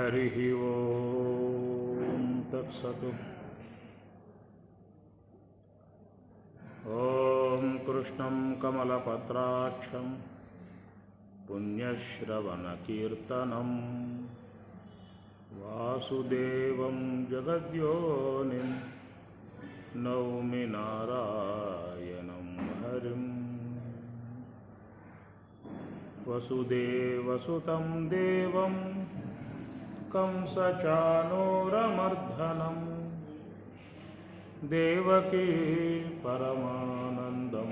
हरिः ओं तत्सत्। ॐ कृष्णं कमलपत्राक्षं पुण्यश्रवणकीर्तनं वासुदेवं जगद्योनिं नौमि नारायणं हरिं। वसुदेवसुतं देवं कंसचाणूरमर्दनं देवकी परमानन्दं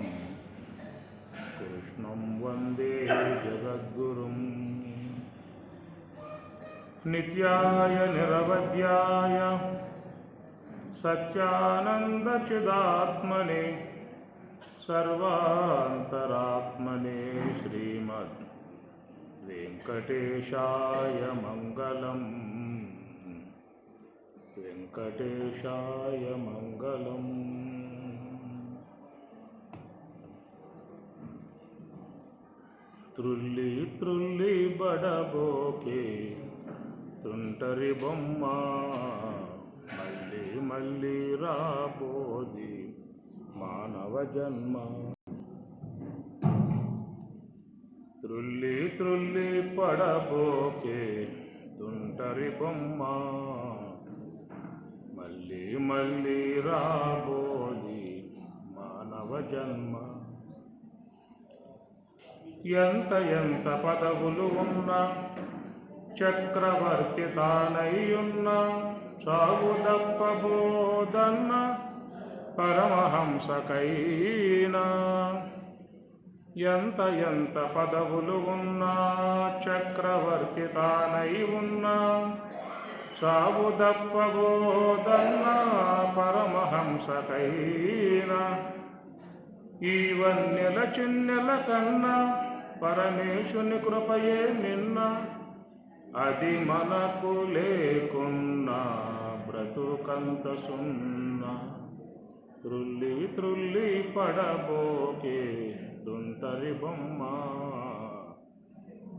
कृष्णं वन्दे जगद्गुरुं। नित्याय निरवध्याय सच्चिदानन्दचिदात्मने सर्वान्तरात्मने श्रीमद् वेंकटेशाय मंगलम्। वेंकटेशाय मंगलम्। త్రుల్లి త్రుల్లి బడబోకే తుంటరి బొమ్మ మళ్ళీ మళ్ళీ రాబోది మానవ జన్మ. త్రుల్లి త్రుల్లి పడబోకే తుంటరి బొమ్మ మళ్ళీ మళ్ళీ రాబోది మానవ జన్మ. ఎంత ఎంత పదవులు ఉన్నా చక్రవర్తి తానయ్యున్నా చావు దప్పబోదన్న పరమహంసకైనా. ఎంత ఎంత పదవులు ఉన్నా చక్రవర్తి తానై ఉన్నా చావు దప్పబోదన్న పరమహంసకైనా. ఈ వన్నెల చిన్నెల కన్నా పరమేశుని కృపయే నిన్న, అది మనకు లేకున్నా బ్రతుకంత సున్నా. త్రుల్లి త్రుల్లి పడబోకే తుంటరి బొమ్మ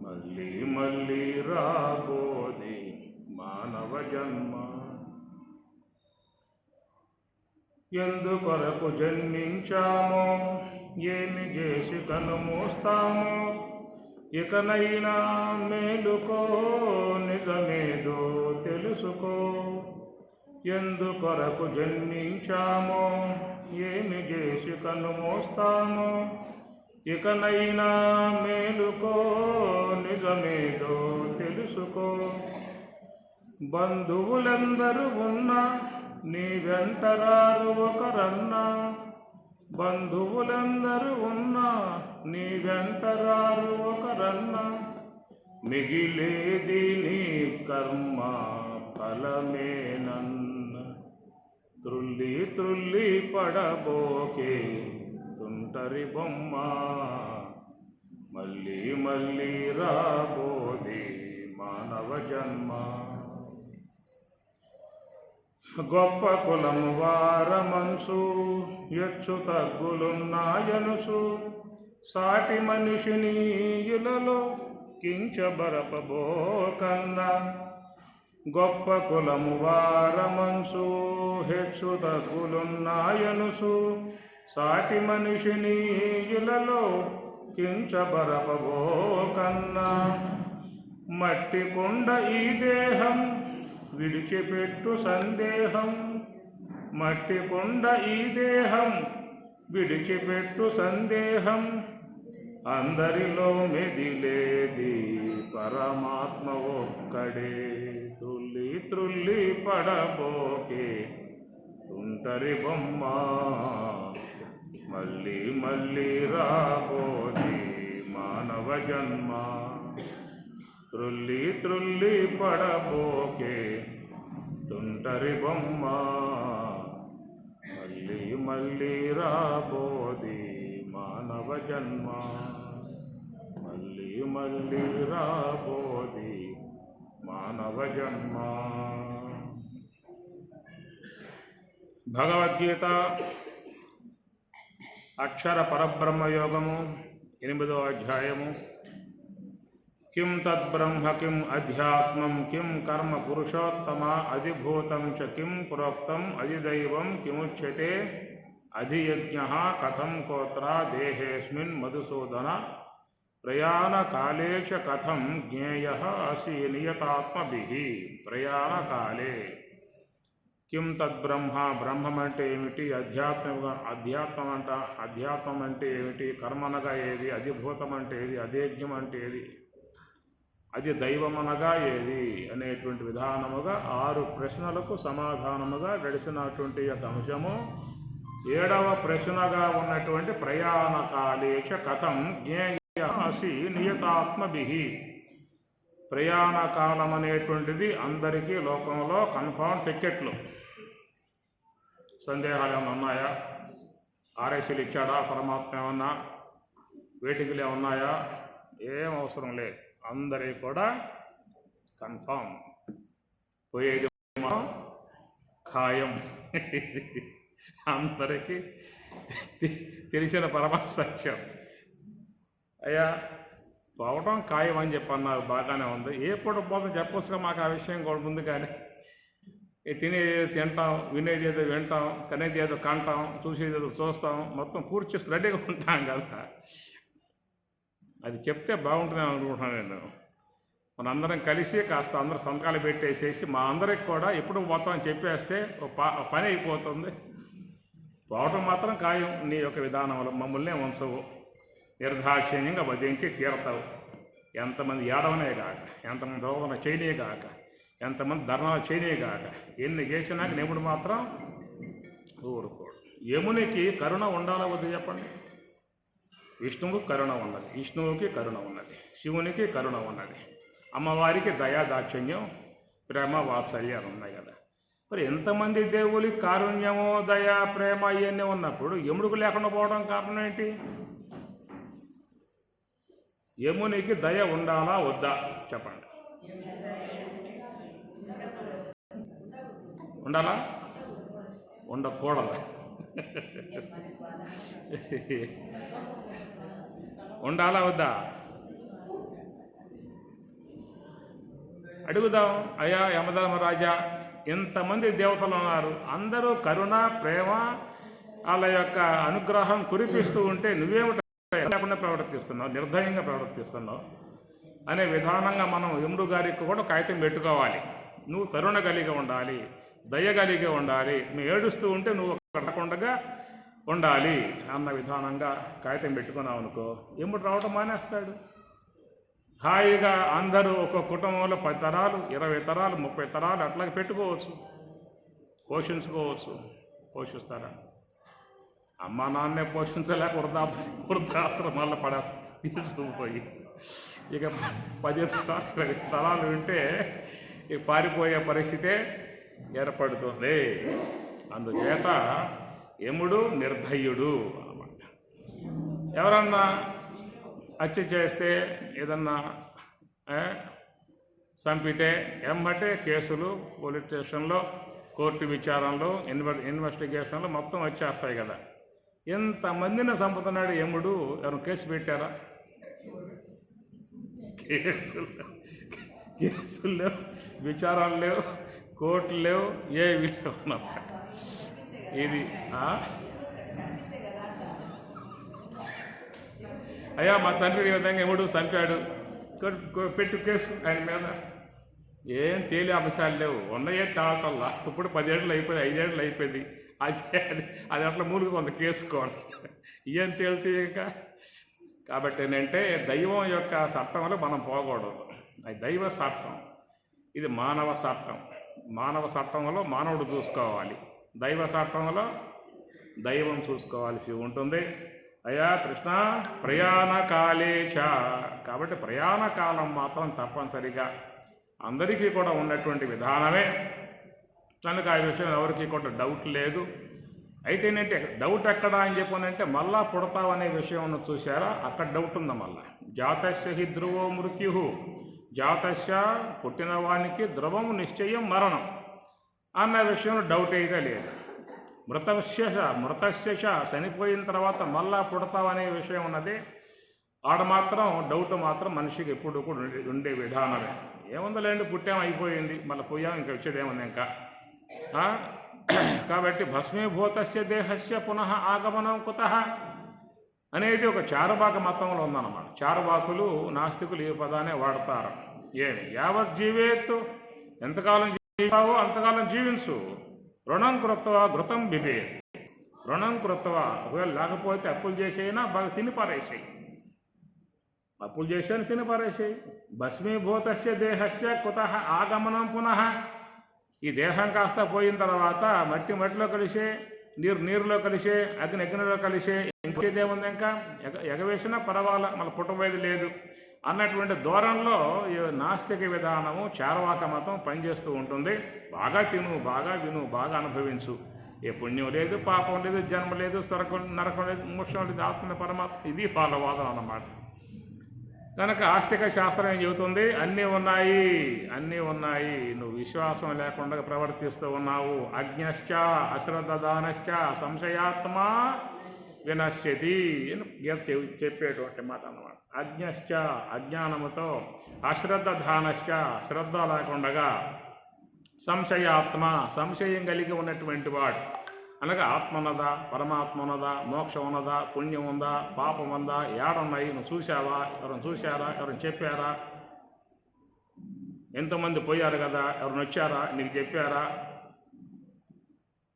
మళ్ళీ మళ్ళీ రాబోది మానవ జన్మ. ఎందుకొరకు జన్మించామో ఏమి చేసి కనుమూస్తామో ఇకనైనా మేలుకో నిజమేదో తెలుసుకో. ఎందుకొరకు జన్మించామో ఏమి చేసి కనుమూస్తామో ఇకనైనా మేలుకో నిజమేదో తెలుసుకో. బంధువులెందరూ ఉన్నా నీ వెంటరారు ఒకరన్నా, బంధువులందరూ ఉన్నా నీ వెంటరారు ఒకరన్నా. మిగిలేది నీ కర్మ ఫలమేనన్న. త్రుల్లి త్రుల్లి పడబోకే తుంటరి బొమ్మ మళ్ళీ మళ్ళీ రాబోది మానవ జన్మ. గొప్ప కులము వారమంచు ఎచ్చు తగ్గులున్నాయనుచు సాటి మనిషిని ఇలలో కించబరపబోకన్నా. గొప్ప కులము వారమంచు హెచ్చు తగ్గులున్నాయనుచు సాటి మనిషిని ఇలలో కించబరపబోకన్నా. మట్టి కొండ ఈ దేహం విడిచిపెట్టు సందేహం, మట్టి కొండ ఈ దేహం విడిచిపెట్టు సందేహం. అందరిలో మెదిలేది పరమాత్మ ఒక్కడే. త్రుల్లి త్రుల్లి పడబోకే తుంటరి బొమ్మ మళ్ళీ మళ్ళీ రాబోది మానవ జన్మ. త్రుల్లి త్రుల్లి పడబోకే తుంటరి బొమ్మ మళ్ళీ మళ్ళీ రాబోది మానవ జన్మ. మళ్ళీ మళ్ళీ రాబోది మానవ జన్మ. భగవద్గీత అక్షర పరబ్రహ్మ యోగము 8వ అధ్యాయము కిం తద్బ్రహ్మ కిం అధ్యాత్మం కిం కర్మ పురుషోత్తమ అధిభూతం చ కిం ప్రోక్తం అధిదైవం కిముచ్యతే అధియజ్ఞ కథం కోత్ర దేహేస్మిన్ మధుసూదన ప్రయాణకాలే చ కథం జ్ఞేయ అసి నియతాత్మభిః. ప్రయాణకాలే కిం తద్బ్రహ్మ, బ్రహ్మం అంటే ఏమిటి, అధ్యాత్మం అంటే ఏమిటి, కర్మనగా ఏది, అధిభూతం అంటే ఏది, అధేజ్ఞం అంటే ఏది, అది దైవమనగా ఏది అనేటువంటి విధానముగా 6 ప్రశ్నలకు సమాధానముగా గడిచినటువంటి యొక్క అంశము 7వ ప్రశ్నగా ఉన్నటువంటి ప్రయాణకాలేచ కథం జ్ఞేయ అసి నియతాత్మభిః. ప్రయాణకాలం అనేటువంటిది అందరికీ లోకంలో కన్ఫర్మ్ టికెట్లు. సందేహాలు ఏమైనా ఉన్నాయా? ఆర్ఎస్సీలు ఇచ్చాడా పరమాత్మ? ఏమన్నా వేటికలు ఉన్నాయా? ఏం అవసరం లేదు. అందరికీ కూడా కన్ఫామ్. పోయేది ఖాయం. అందరికీ తెలిసిన పరమ సత్యం. అయ్యా పోవటం ఖాయం అని చెప్పన్నారు, బాగానే ఉంది. ఏ పూట పోతాం చెప్పొచ్చుగా, మాకు ఆ విషయం కూడా ఉంది. కానీ తినేది తింటాం, వినేది ఏదో వింటాం, కనేది ఏదో కంటాం, చూసేది ఏదో చూస్తాం, మొత్తం పూర్తి చేసి రెడీగా ఉంటాం కదా. అది చెప్తే బాగుంటుంది అనుకుంటున్నాను నేను. మనందరం కలిసి కాస్త అందరూ సంతకాలు పెట్టేసేసి మా అందరికి కూడా ఎప్పుడు పోతామని చెప్పేస్తే పని అయిపోతుంది. పోవటం మాత్రం ఖాయం. నీ యొక్క విధానంలో మమ్మల్ని ఉంచవు, నిర్దాక్షిణ్యంగా వధించి తీరతావు. ఎంతమంది ఏడవనే కాక, ఎంతమంది రోగన చేయనే కాక, ఎంతమంది ధర్నాలు చేయనే కాక, ఎన్ని చేసినాక నిపుడు మాత్రం ఊరుకోడు. యమునికి కరుణ ఉండాలా వద్దు చెప్పండి? విష్ణువుకి కరుణ ఉన్నది, విష్ణువుకి కరుణ ఉన్నది, శివునికి కరుణ ఉన్నది, అమ్మవారికి దయా దాక్షిణ్యం ప్రేమ వాత్సల్యాలు ఉన్నాయి కదా. మరి ఎంతమంది దేవుడికి కారుణ్యము దయ ప్రేమ ఇవన్నీ ఉన్నప్పుడు యముడికి లేకుండా పోవడం కారణం ఏంటి? యమునికి దయ ఉండాలా వద్దా చెప్పండి? ఉండాలా? ఉండకూడదు. ఉండాలా వద్దా అడుగుదాం. అయ్యా యమధర్మరాజా, ఎంతమంది దేవతలు ఉన్నారు, అందరూ కరుణ ప్రేమ వాళ్ళ యొక్క అనుగ్రహం కురిపిస్తూ ఉంటే నువ్వేమిటి లేకుండా ప్రవర్తిస్తున్నావు, నిర్దయంగా ప్రవర్తిస్తున్నావు అనే విధానంగా మనం యముడు గారికి కూడా కాగితం పెట్టుకోవాలి. నువ్వు కరుణ కలిగి ఉండాలి, దయ కలిగి ఉండాలి, నువ్వు ఏడుస్తూ ఉంటే నువ్వు కట్టకుండా ఉండాలి అన్న విధానంగా కాగితం పెట్టుకున్నావు అనుకో, యముడు రావటం మానేస్తాడు. హాయిగా అందరూ ఒక కుటుంబంలో 10 తరాలు 20 తరాలు 30 తరాలు అట్లాగే పెట్టుకోవచ్చు, పోషించుకోవచ్చు. పోషిస్తారా? అమ్మా నాన్నే పోషించలేక వృద్ధాశ్రమాల్లో తీసుకుపోయి ఇక 10 తరాలు 20 తరాలు ఉంటే ఇక పారిపోయే పరిస్థితే ఏర్పడుతుంది. అందుచేత యముడు నిర్దయుడు అన్నమాట. ఎవరన్నా హత్య చేస్తే, ఏదన్నా చంపితే ఎమ్మటే కేసులు పోలీస్ స్టేషన్లో, కోర్టు విచారణలో, ఇన్వెస్టిగేషన్లో మొత్తం వచ్చేస్తాయి కదా. ఎంతమందిని చంపుతున్నాడు యముడు? ఎవరు కేసు పెట్టారా? కేసులు లేవు, విచారాలు లేవు, కోర్టులు లేవు, ఏవి లేవు అన్నమాట. ఇది అయ్యా మా తండ్రి ఈ విధంగా యముడు చంపాడు, పెట్టు కేసు ఆయన మీద. ఏం తేలి అంశాలు లేవు, ఉన్నాయే కావటల్లా. ఇప్పుడు 10 ఏళ్ళు అయిపోయింది, 5 ఏళ్ళు అయిపోయింది. అది అట్లా మూడుకు కొంత కేసుకోవాలి, ఏం తేలితే ఇంకా. కాబట్టి ఏంటంటే దైవం యొక్క చట్టంలో మనం పోకూడదు. అది దైవ చట్టం, ఇది మానవ చట్టం. మానవ చట్టంలో మానవుడు చూసుకోవాలి, దైవ చట్టంలో దైవం చూసుకోవాల్సి ఉంటుంది. అయ్యా కృష్ణ ప్రయాణకాలేచ, కాబట్టి ప్రయాణకాలం మాత్రం తప్పనిసరిగా అందరికీ కూడా ఉన్నటువంటి విధానమే కనుక ఆ విషయం ఎవరికి కూడా డౌట్ లేదు. అయితే ఏంటంటే డౌట్ ఎక్కడ అని చెప్పానంటే మళ్ళా పుడతావు అనే విషయం ఉన్న చూసారా, అక్కడ డౌట్ ఉందా? మళ్ళా జాతస్య హి ధ్రువో మృత్యు, జాతస్య పుట్టిన వానికి ధ్రువము నిశ్చయం మరణం అన్న విషయంలో డౌట్ అయితే లేదు. మృతస్య చనిపోయిన తర్వాత మళ్ళా పుడతావు అనే విషయం ఉన్నది, ఆడ మాత్రం డౌట్ మాత్రం మనిషికి ఎప్పుడు కూడా ఉండే విధానమే. ఏముందలేండి, పుట్టాం అయిపోయింది, మళ్ళీ పోయాం, ఇంకా వచ్చేదేముంది ఇంకా. కాబట్టి భస్మీభూతస్య దేహస్య పునః ఆగమనం కుతః అనేది ఒక చారువాక మతంలో ఉందన్నమాట. చారువాకులు నాస్తికులు ఈ పదాన్ని వాడతారు. ఏమి యావత్ జీవేత్తు, ఎంతకాలం జీవిస్తావో అంతకాలం జీవించు. రుణం కృత్వా ఘృతం బిబే, రుణం కృత్వా, ఒకవేళ లేకపోతే అప్పులు చేసేయినా బాగా తిని పారేసాయి, అప్పులు చేసాను తిని పారేసాయి. భస్మీభూతస్య దేహస్య కుతః ఆగమనం పునః, ఈ దేహం కాస్త పోయిన తర్వాత మట్టిలో కలిసే, నీరులో కలిసే, అగ్నిలో కలిసే, ఇంకేదేముంది ఇంకా ఎగవేసినా పర్వాలా, మళ్ళీ పుట్టబోయేది లేదు అన్నటువంటి దూరంలో ఈ నాస్తిక విధానము, చార్వాక మతం పనిచేస్తూ ఉంటుంది. బాగా తిను, బాగా విను, బాగా అనుభవించు. ఏ పుణ్యం లేదు, పాపం లేదు, జన్మ లేదు, స్వర్గం నరకం లేదు, మోక్షం లేదు, ఆత్మ పరమాత్మ, ఇది ఫలవాదం అన్నమాట. కనుక ఆస్తిక శాస్త్రం ఏం చెబుతుంది? అన్నీ ఉన్నాయి, అన్నీ ఉన్నాయి, నువ్వు విశ్వాసం లేకుండా ప్రవర్తిస్తూ ఉన్నావు. అజ్ఞశ్చ అశ్రద్ధానశ్చ సంశయాత్మ వినశ్యతి అని గీత చెప్పేటువంటి మాట అన్నమాట. అజ్ఞశ్చ అజ్ఞానముతో, అశ్రద్ధానశ్చ శ్రద్ధ లేకుండా, సంశయాత్మ సంశయం కలిగి ఉన్నటువంటి వాడు, అనగా ఆత్మ ఉన్నదా, పరమాత్మ ఉన్నదా, మోక్షం ఉన్నదా, పుణ్యం ఉందా, పాపం ఉందా, ఏడున్నాయి, నువ్వు చూసావా, ఎవరైనా చూశారా, ఎవరైనా చెప్పారా, ఎంతోమంది పోయారు కదా, ఎవరైనా వచ్చారా, నీకు చెప్పారా?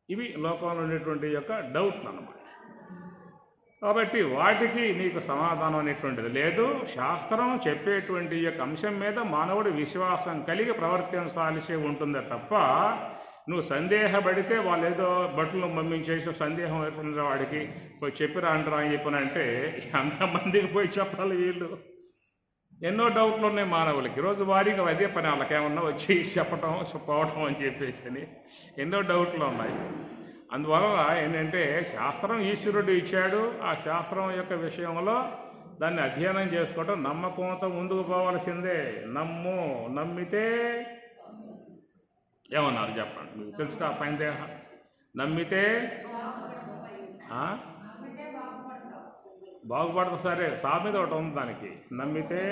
ఇవి లోకంలో ఉండేటువంటి యొక్క డౌట్లు అన్నమాట. కాబట్టి వాటికి నీకు సమాధానం అనేటువంటిది లేదు. శాస్త్రం చెప్పేటువంటి యొక్క అంశం మీద మానవుడు విశ్వాసం కలిగి ప్రవర్తించాల్సి ఉంటుందే తప్ప, నువ్వు సందేహపడితే వాళ్ళు ఏదో బట్టలు పంపించేసి సందేహం ఏర్పడిన వాడికి పోయి చెప్పిరా అంటారా అని చెప్పనంటే అంతమందికి పోయి చెప్పాలి. వీళ్ళు ఎన్నో డౌట్లు ఉన్నాయి మానవులకి, రోజు వారీగా అదే పని, వాళ్ళకేమన్నా వచ్చి చెప్పటం పోవటం అని చెప్పేసి అని ఎన్నో డౌట్లు ఉన్నాయి. అందువల్ల ఏంటంటే శాస్త్రం ఈశ్వరుడు ఇచ్చాడు, ఆ శాస్త్రం యొక్క విషయంలో దాన్ని అధ్యయనం చేసుకోవటం, నమ్మకంతో ముందుకు పోవాల్సిందే. నమ్ము, నమ్మితే ఏమన్నారు చెప్పండి, మీకు తెలుసుగా సందేహం. నమ్మితే బాగుపడదు. సరే, సామెత ఒకటి ఉంది దానికి, నమ్మితే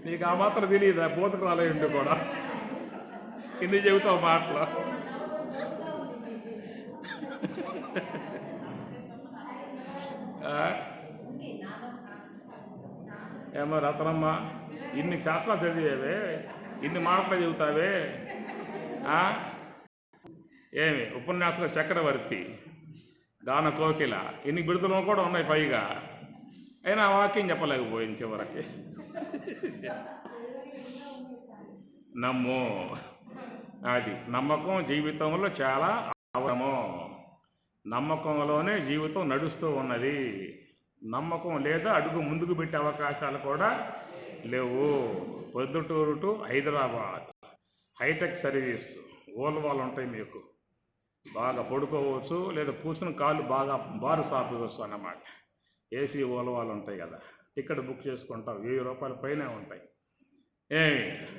నీకు ఆ మాత్రం తెలియదా? బోధకు రాలేండి కూడా ఇన్ని చెబుతావు మాటలు. ఏమో రతనమ్మ, ఇన్ని శాస్త్రాలు చదివేవే, ఇన్ని మాటలు చెబుతావే, ఏమి ఉపన్యాసక చక్రవర్తి, గాన కోకిల, ఇన్ని బిడుదలు కూడా ఉన్నాయి పైగా, అయినా వాక్యం చెప్పలేకపోయింది చివరికి. నమ్ము, అది నమ్మకం జీవితంలో చాలా అవసరము. నమ్మకంలోనే జీవితం నడుస్తూ ఉన్నది. నమ్మకం లేదా అడుగు ముందుకు పెట్టే అవకాశాలు కూడా లేవు. Proddatur to Hyderabad hi tech service, ఓల్వాలు ఉంటాయి, మీకు బాగా పడుకోవచ్చు, లేదా కూర్చుని కాళ్ళు బాగా బారు సాపవచ్చు అన్నమాట. ఏసీ ఓల్వాలు ఉంటాయి కదా, టికెట్ బుక్ చేసుకుంటావు, 1000 రూపాయల పైనే ఉంటాయి.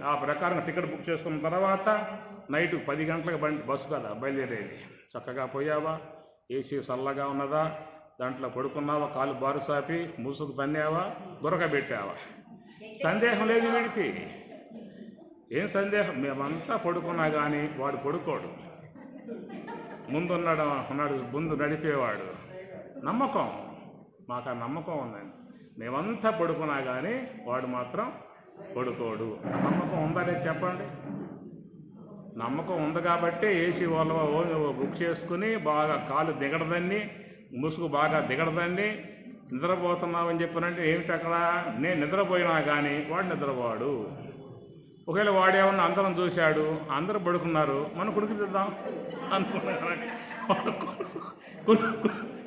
ఆ ప్రకారంగా టికెట్ బుక్ చేసుకున్న తర్వాత నైట్ 10 గంటలకు బస్సు కదా బయలుదేరేది. చక్కగా పోయావా, ఏసీ చల్లగా ఉన్నదా, దాంట్లో పడుకున్నావా, కాలు బారు సాపి ముసుగు తన్నావా, గురక పెట్టావా, సందేహం లేదు వీడికి. ఏం సందేహం? మేమంతా పడుకున్నా కానీ వాడు పడుకోడు, ముందున్నాడు ముందు నడిపేవాడు. నమ్మకం, మాకు ఆ నమ్మకం ఉందండి. మేమంతా పడుకున్నా కానీ వాడు మాత్రం పడుకోడు. నమ్మకం ఉందనే చెప్పండి. నమ్మకం ఉంది కాబట్టి ఏసీ వాళ్ళ బుక్ చేసుకుని బాగా కాలు దిగడదండి, ముసుగు బాగా దిగడదండి, నిద్రపోతున్నామని చెప్పినంటే ఏమిటి అక్కడ? నేను నిద్రపోయినా కానీ వాడు నిద్రపోవాడు. ఒకవేళ వాడేమన్నా అందరం చూశాడు, అందరూ పడుకున్నారు, మనం కునుకు తీద్దాం అనుకున్నాను,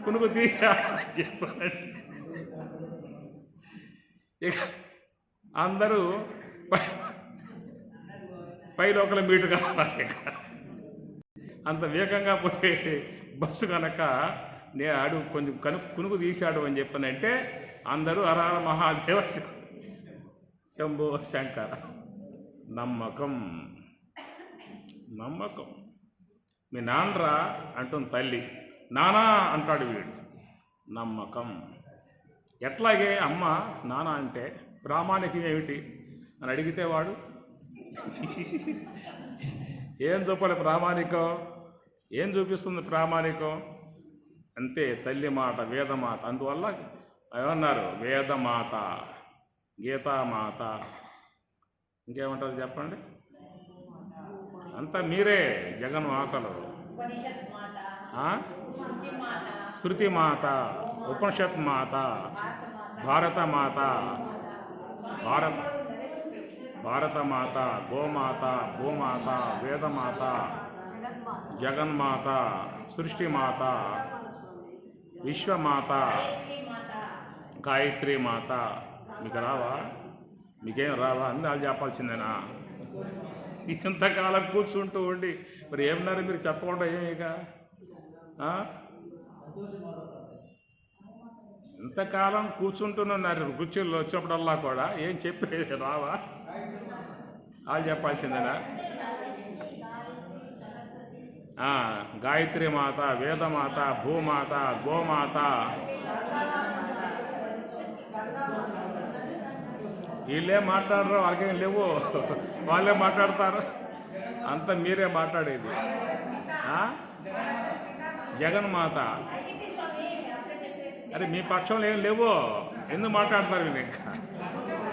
కునుకు తీసా చెప్పాలంటే ఇక అందరూ పైలో ఒకరు మీటు కావాలి. అంత వేగంగా పోయే బస్సు కనుక ఆడు కొంచెం కునుకు తీశాడు అని చెప్పనంటే అందరూ హరహర మహాదేవ శంభో శంకర. నమ్మకం, నమ్మకం. మీ నాన్నరా అంటుంది తల్లి, నానా అంటాడు వీడు. నమ్మకం. ఎట్లాగే అమ్మ నానా అంటే ప్రామాణికం ఏమిటి అని అడిగితే వాడు ఏం చూపాలి ప్రామాణికం? ఏం చూపిస్తుంది ప్రామాణికం? అంతే, తల్లి మాట, వేదమాట. అందువల్ల ఏమన్నారు? వేదమాత, గీతామాత, ఇంకేమంటారు చెప్పండి? అంతా మీరే జగన్మాతలు. శృతి మాత, ఉపనిషత్ మాత, భారత మాత, భారత మాత, గోమాత, భూమాత, వేదమాత, జగన్మాత, సృష్టిమాత, విశ్వమాత, గాయత్రి మాత. మీకు రావా? మీకేం రావా? అన్నీ వాళ్ళు చెప్పాల్సిందేనా? ఇంతకాలం కూర్చుంటూ ఉండి మరి ఏమన్నారు మీరు చెప్పకుండా ఏమిక? ఇంతకాలం కూర్చుంటూనున్నారు కుర్చీల్లో వచ్చినప్పుడల్లా కూడా ఏం చెప్పేది రావా? వాళ్ళు చెప్పాల్సిందేనా? గాయత్రి మాత, వేదమాత, భూమాత, గోమాత, వీళ్ళే మాట్లాడరు, వాళ్ళకేం లేవు, వాళ్ళే మాట్లాడతారు. అంత మీరే మాట్లాడేది. జగన్మాత. అరే మీ పక్షంలో ఏం లేవు, ఎందుకు మాట్లాడతారు మీరు? ఇంకా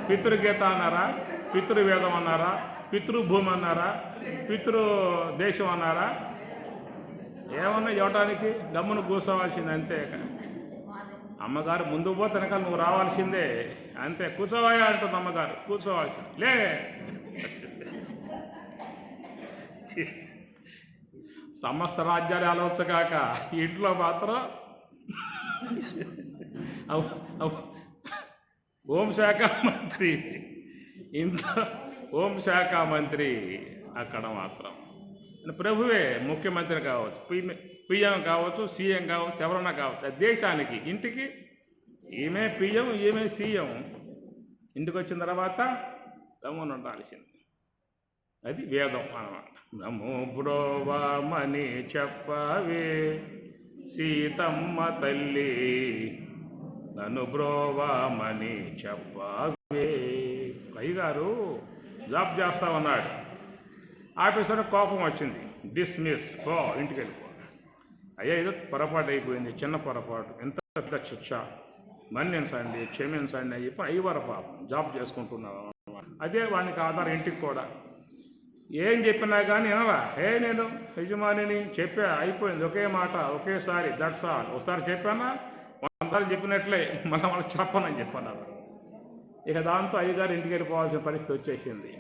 పితృగీత అన్నారా, పితృవేదం అన్నారా, పితృభూమి అన్నారా, పితృదేశం అన్నారా? ఏమన్నా ఇవ్వటానికి గమ్మును కూర్చోవాల్సింది అంతే. అమ్మగారు ముందుకు పోతే వెనకాల నువ్వు రావాల్సిందే అంతే. కూర్చోవాయా అంటుంది అమ్మగారు, కూర్చోవాల్సింది. లే సమస్త రాజ్యాలు ఆలోచకాక ఇంట్లో మాత్రం హోంశాఖ మంత్రి, ఇంట్లో హోంశాఖ మంత్రి, అక్కడ మాత్రం ప్రభువే ముఖ్యమంత్రి కావచ్చు, పిఎం కావచ్చు, సీఎం కావచ్చు, ఎవరన్నా కావచ్చు. దేశానికి ఇంటికి ఈమె పిఎం, ఈమె సీఎం. ఇంటికి వచ్చిన తర్వాత గమ్మున ఉండాల్సింది. అది వేదం అన్నమాట. నమో బ్రోవామని చెప్పవే సీతమ్మ తల్లి, నన్ను బ్రోవామని చెప్పవే. అయ్యగారు జాబ్ చేస్తామన్నాడు. ఆఫీసర్ కోపం వచ్చింది. డిస్మిస్, పో, ఇంటికి వెళ్ళిపో. అయ్యా ఏదో పొరపాటు అయిపోయింది, చిన్న పొరపాటు, ఎంత పెద్ద శిక్ష, మన్నించండి, క్షమించండి అని చెప్పి అయ్యవారు పాపం జాబ్ చేసుకుంటున్నాను. అదే వానికి ఆధారం. ఇంటికి కూడా ఏం చెప్పినా కానీ వినలా. నేను యజమానిని చెప్పా, అయిపోయింది, ఒకే మాట, ఒకేసారి, దట్స్ ఆల్. ఒకసారి చెప్పానా, 100 సార్లు చెప్పినట్లే, మనం వాళ్ళకి చెప్పనని చెప్పాను. ఇక దాంతో అయ్యగారు ఇంటికి వెళ్ళిపోవాల్సిన పరిస్థితి వచ్చేసింది.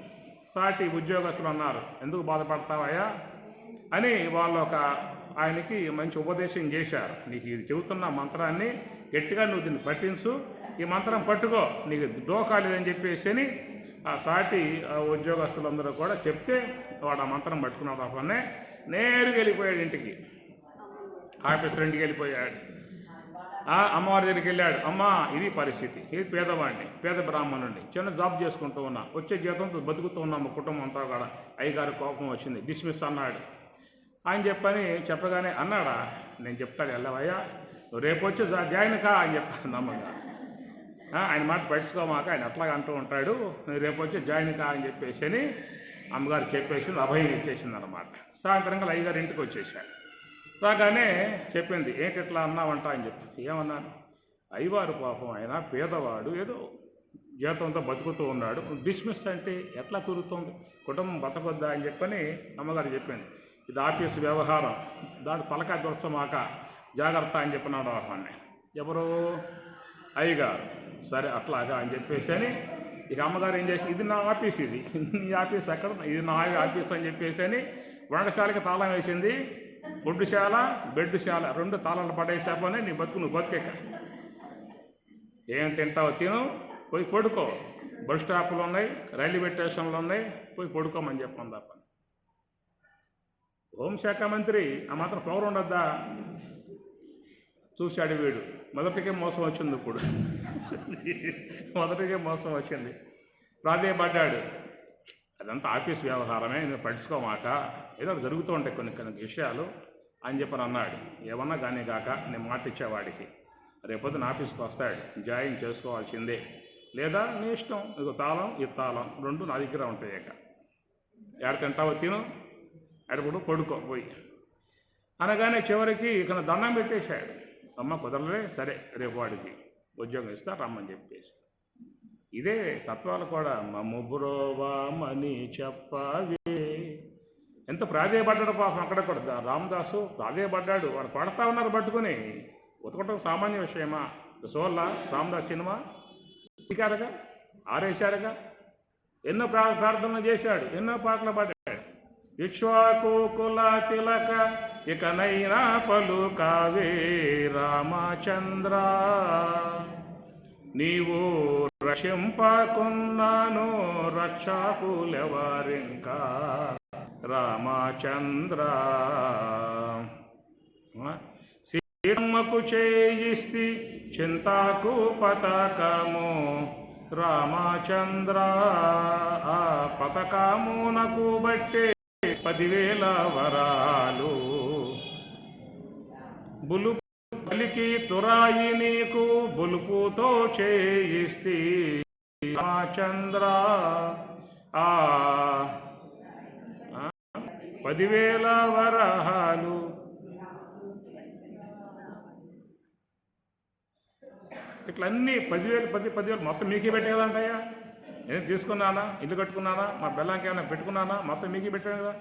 సాటి ఉద్యోగస్తులు అన్నారు, ఎందుకు బాధపడతావయ్యా అని వాళ్ళు ఆయనకి మంచి ఉపదేశం చేశారు. నీకు ఇది చెబుతున్న మంత్రాన్ని గట్టిగా నువ్వు దీన్ని పట్టించు, ఈ మంత్రం పట్టుకో, నీకు డోకా లేదని చెప్పేసి ఆ సాటి ఉద్యోగస్తులందరూ కూడా చెప్తే వాడు ఆ మంత్రం పట్టుకున్నాడు. అప్పుడే నేరుగా వెళ్ళిపోయాడు ఇంటికి. ఆఫీసర్ ఇంటికి వెళ్ళిపోయాడు. అమ్మవారి దగ్గరికి వెళ్ళాడు. అమ్మ ఇది పరిస్థితి, ఇది పేదవాడిని, పేద బ్రాహ్మణుడిని, చిన్న జాబ్ చేసుకుంటూ ఉన్నా, వచ్చే జీతంతో బతుకుతూ ఉన్నాము కుటుంబం అంతా కూడా. అయ్యగారు కోపం వచ్చింది, డిస్మిస్ అన్నాడు. ఆయన చెప్పగానే అన్నాడా, నేను చెప్తాను వెళ్ళవయ్యా, నువ్వు రేపు వచ్చి జాయిన్ కా అని చెప్పాను అమ్మగారు. ఆయన మాట పట్టించుకోమాక, ఆయన అట్లాగా అంటూ ఉంటాడు, నువ్వు రేపు వచ్చి జాయిన్ కా అని చెప్పేసి అని అమ్మగారు చెప్పేసింది, అభయం ఇచ్చేసింది అనమాట. సాయంత్రంగా అయ్యగారు ఇంటికి వచ్చేసాడు. రాగానే చెప్పింది, ఏంటి ఇట్లా అన్నావంట అని చెప్పి. ఏమన్నాను? అయ్యవారు పాపం ఆయన పేదవాడు, ఏదో జీతంతో బతుకుతూ ఉన్నాడు, డిస్మిస్ అంటే ఎట్లా కుదురుతుంది, కుటుంబం బతకొద్దా అని చెప్పని అమ్మగారు చెప్పింది. ఇది ఆఫీసు వ్యవహారం, దాని పలక దొరచమాక, జాగ్రత్త అని చెప్పినాడు వాడిని. ఎవరు? అయ్యగారు. సరే అట్లాగా అని చెప్పేసి అని ఇక అమ్మగారు ఏం చేసి, ఇది నా ఆఫీస్, ఇది నీ ఆఫీస్ ఎక్కడ, ఇది నా ఆఫీస్ అని చెప్పేసి అని వంటశాలకి తాళం వేసింది. ఫుడ్శాల, బెడ్శాల 2 తాళాలు పడేసాపని నీ నువ్వు బతికేక. ఏం తింటావో తిను, పోయి పడుకో. బస్ స్టాప్లు ఉన్నాయి, రైల్వే స్టేషన్లు ఉన్నాయి, పోయి పడుకోమని చెప్పండి తప్ప. హోంశాఖ మంత్రి ఆ మాత్రం పవర్ ఉండద్దా? చూశాడు వీడు. మొదటికే మోసం వచ్చింది. ఇప్పుడు మొదటికే మోసం వచ్చింది. ప్రాధేయపడ్డాడు. అదంతా ఆఫీస్ వ్యవహారమే, నేను పట్టించుకోమాక, ఏదో జరుగుతూ ఉంటాయి కొన్ని విషయాలు, అని చెప్పని అన్నాడు. ఏమన్నా కానీ కాక నేను మాట ఇచ్చేవాడికి రేపొద్దున ఆఫీస్కి వస్తాడు, జాయిన్ చేసుకోవాల్సిందే, లేదా నీ ఇష్టం, ఇక తాళం ఈ తాళం రెండు నా దగ్గర ఉంటాయి. ఇక ఎక్కడ తింటావో తిను, ఎడపడు పడుకో పోయి అనగానే చివరికి ఇక దండం పెట్టేశాడు. అమ్మ కుదరలే, సరే రేపు వాడికి ఉద్యోగం ఇస్తా రమ్మని చెప్పేసి. ఇదే తత్వాలు కూడా మమ్ము బ్రోవామని చెప్పవే. ఎంత ప్రాధేయపడ్డాడు పాపం. అక్కడ కూడా రామదాసు ప్రాధేయపడ్డాడు. వాడు పడతా ఉన్నారు పట్టుకుని. ఉతకటం సామాన్య విషయమా? సోల్లా రామదాస్ సినిమా ఇకారుగా ఆరేశారుగా ఎన్నో ప్రార్థనలు చేశాడు, ఎన్నో పాటలు పాడాడు. ఇక్ష్వాకు కుల తిలక ఇకనైనా పలుకావే రామచంద్ర, నీవు రక్షింపకున్నాను రక్షకులెవరింకా రామచంద్ర. సీతమ్మకు చేయిస్తి చింతాకు పతకము రామచంద్ర, ఆ పతకమునకు బట్టే 10,000 వరాలు. బులుపు పలికి తురాయి నీకు బులుపుతో చేయిస్తి రామచంద్ర, ఆ 10,000 వరాలు. ఇట్లా అన్నీ 10,000 మొత్తం మీకే పెట్టే కదా అంటయ్యా. నేను తీసుకున్నానా, ఇల్లు కట్టుకున్నానా, మా బెల్లానికి ఏమైనా పెట్టుకున్నానా, మొత్తం మీకే పెట్టాను కదా.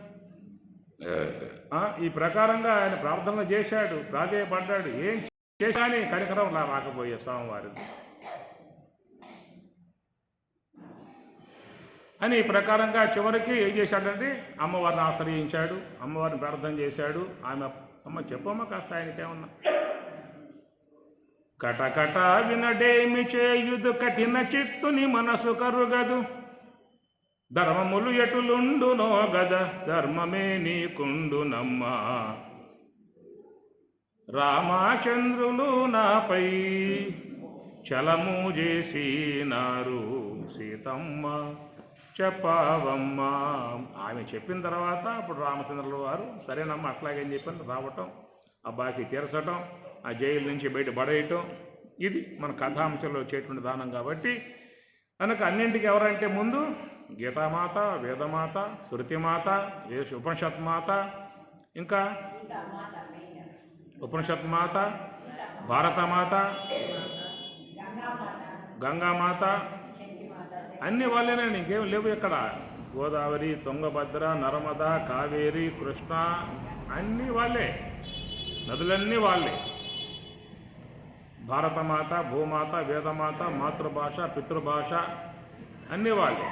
ఈ ప్రకారంగా ఆయన ప్రార్థన చేశాడు, ప్రాధేయపడ్డాడు. ఏం చేశాని కనికరం రాకపోయే స్వామివారి అని ఈ ప్రకారంగా చివరికి ఏం చేశాడంటే అమ్మవారిని ఆశ్రయించాడు, అమ్మవారిని ప్రార్థన చేశాడు. ఆమె అమ్మ చెప్పమ్మ కాస్త ఆయనకేమన్నా. కటకట వినడేమి చేయుదు కఠిన చిత్తుని మనసు కరుగదు, ధర్మములు ఎటులుండునో గద ధర్మమే నీకుండునమ్మా. రామచంద్రులు నాపై చలము చేసినారు సీతమ్మ చెప్పవమ్మా. ఆమె చెప్పిన తర్వాత అప్పుడు రామచంద్రుల వారు సరేనమ్మా అట్లాగేం చెప్పని రావటం, అబ్బాయికి తీర్చటం, ఆ జైలు నుంచి బయట పడేయటం, ఇది మన కథాంశంలో వచ్చేటువంటి దానం. కాబట్టి కనుక అన్నింటికి ఎవరంటే ముందు గీతామాత, వేదమాత, శృతిమాత, ఉపనిషత్మాత, ఇంకా ఉపనిషత్మాత, భారతమాత, గంగామాత, అన్ని వాళ్ళేనే, ఇంకేం లేవు ఇక్కడ. గోదావరి, తుంగభద్ర, నర్మద, కావేరి, కృష్ణ అన్నీ వాళ్ళే, నదులన్నీ వాళ్ళే. భారతమాత, భూమాత, వేదమాత, మాతృభాష, పితృభాష అన్నీ వాళ్ళే.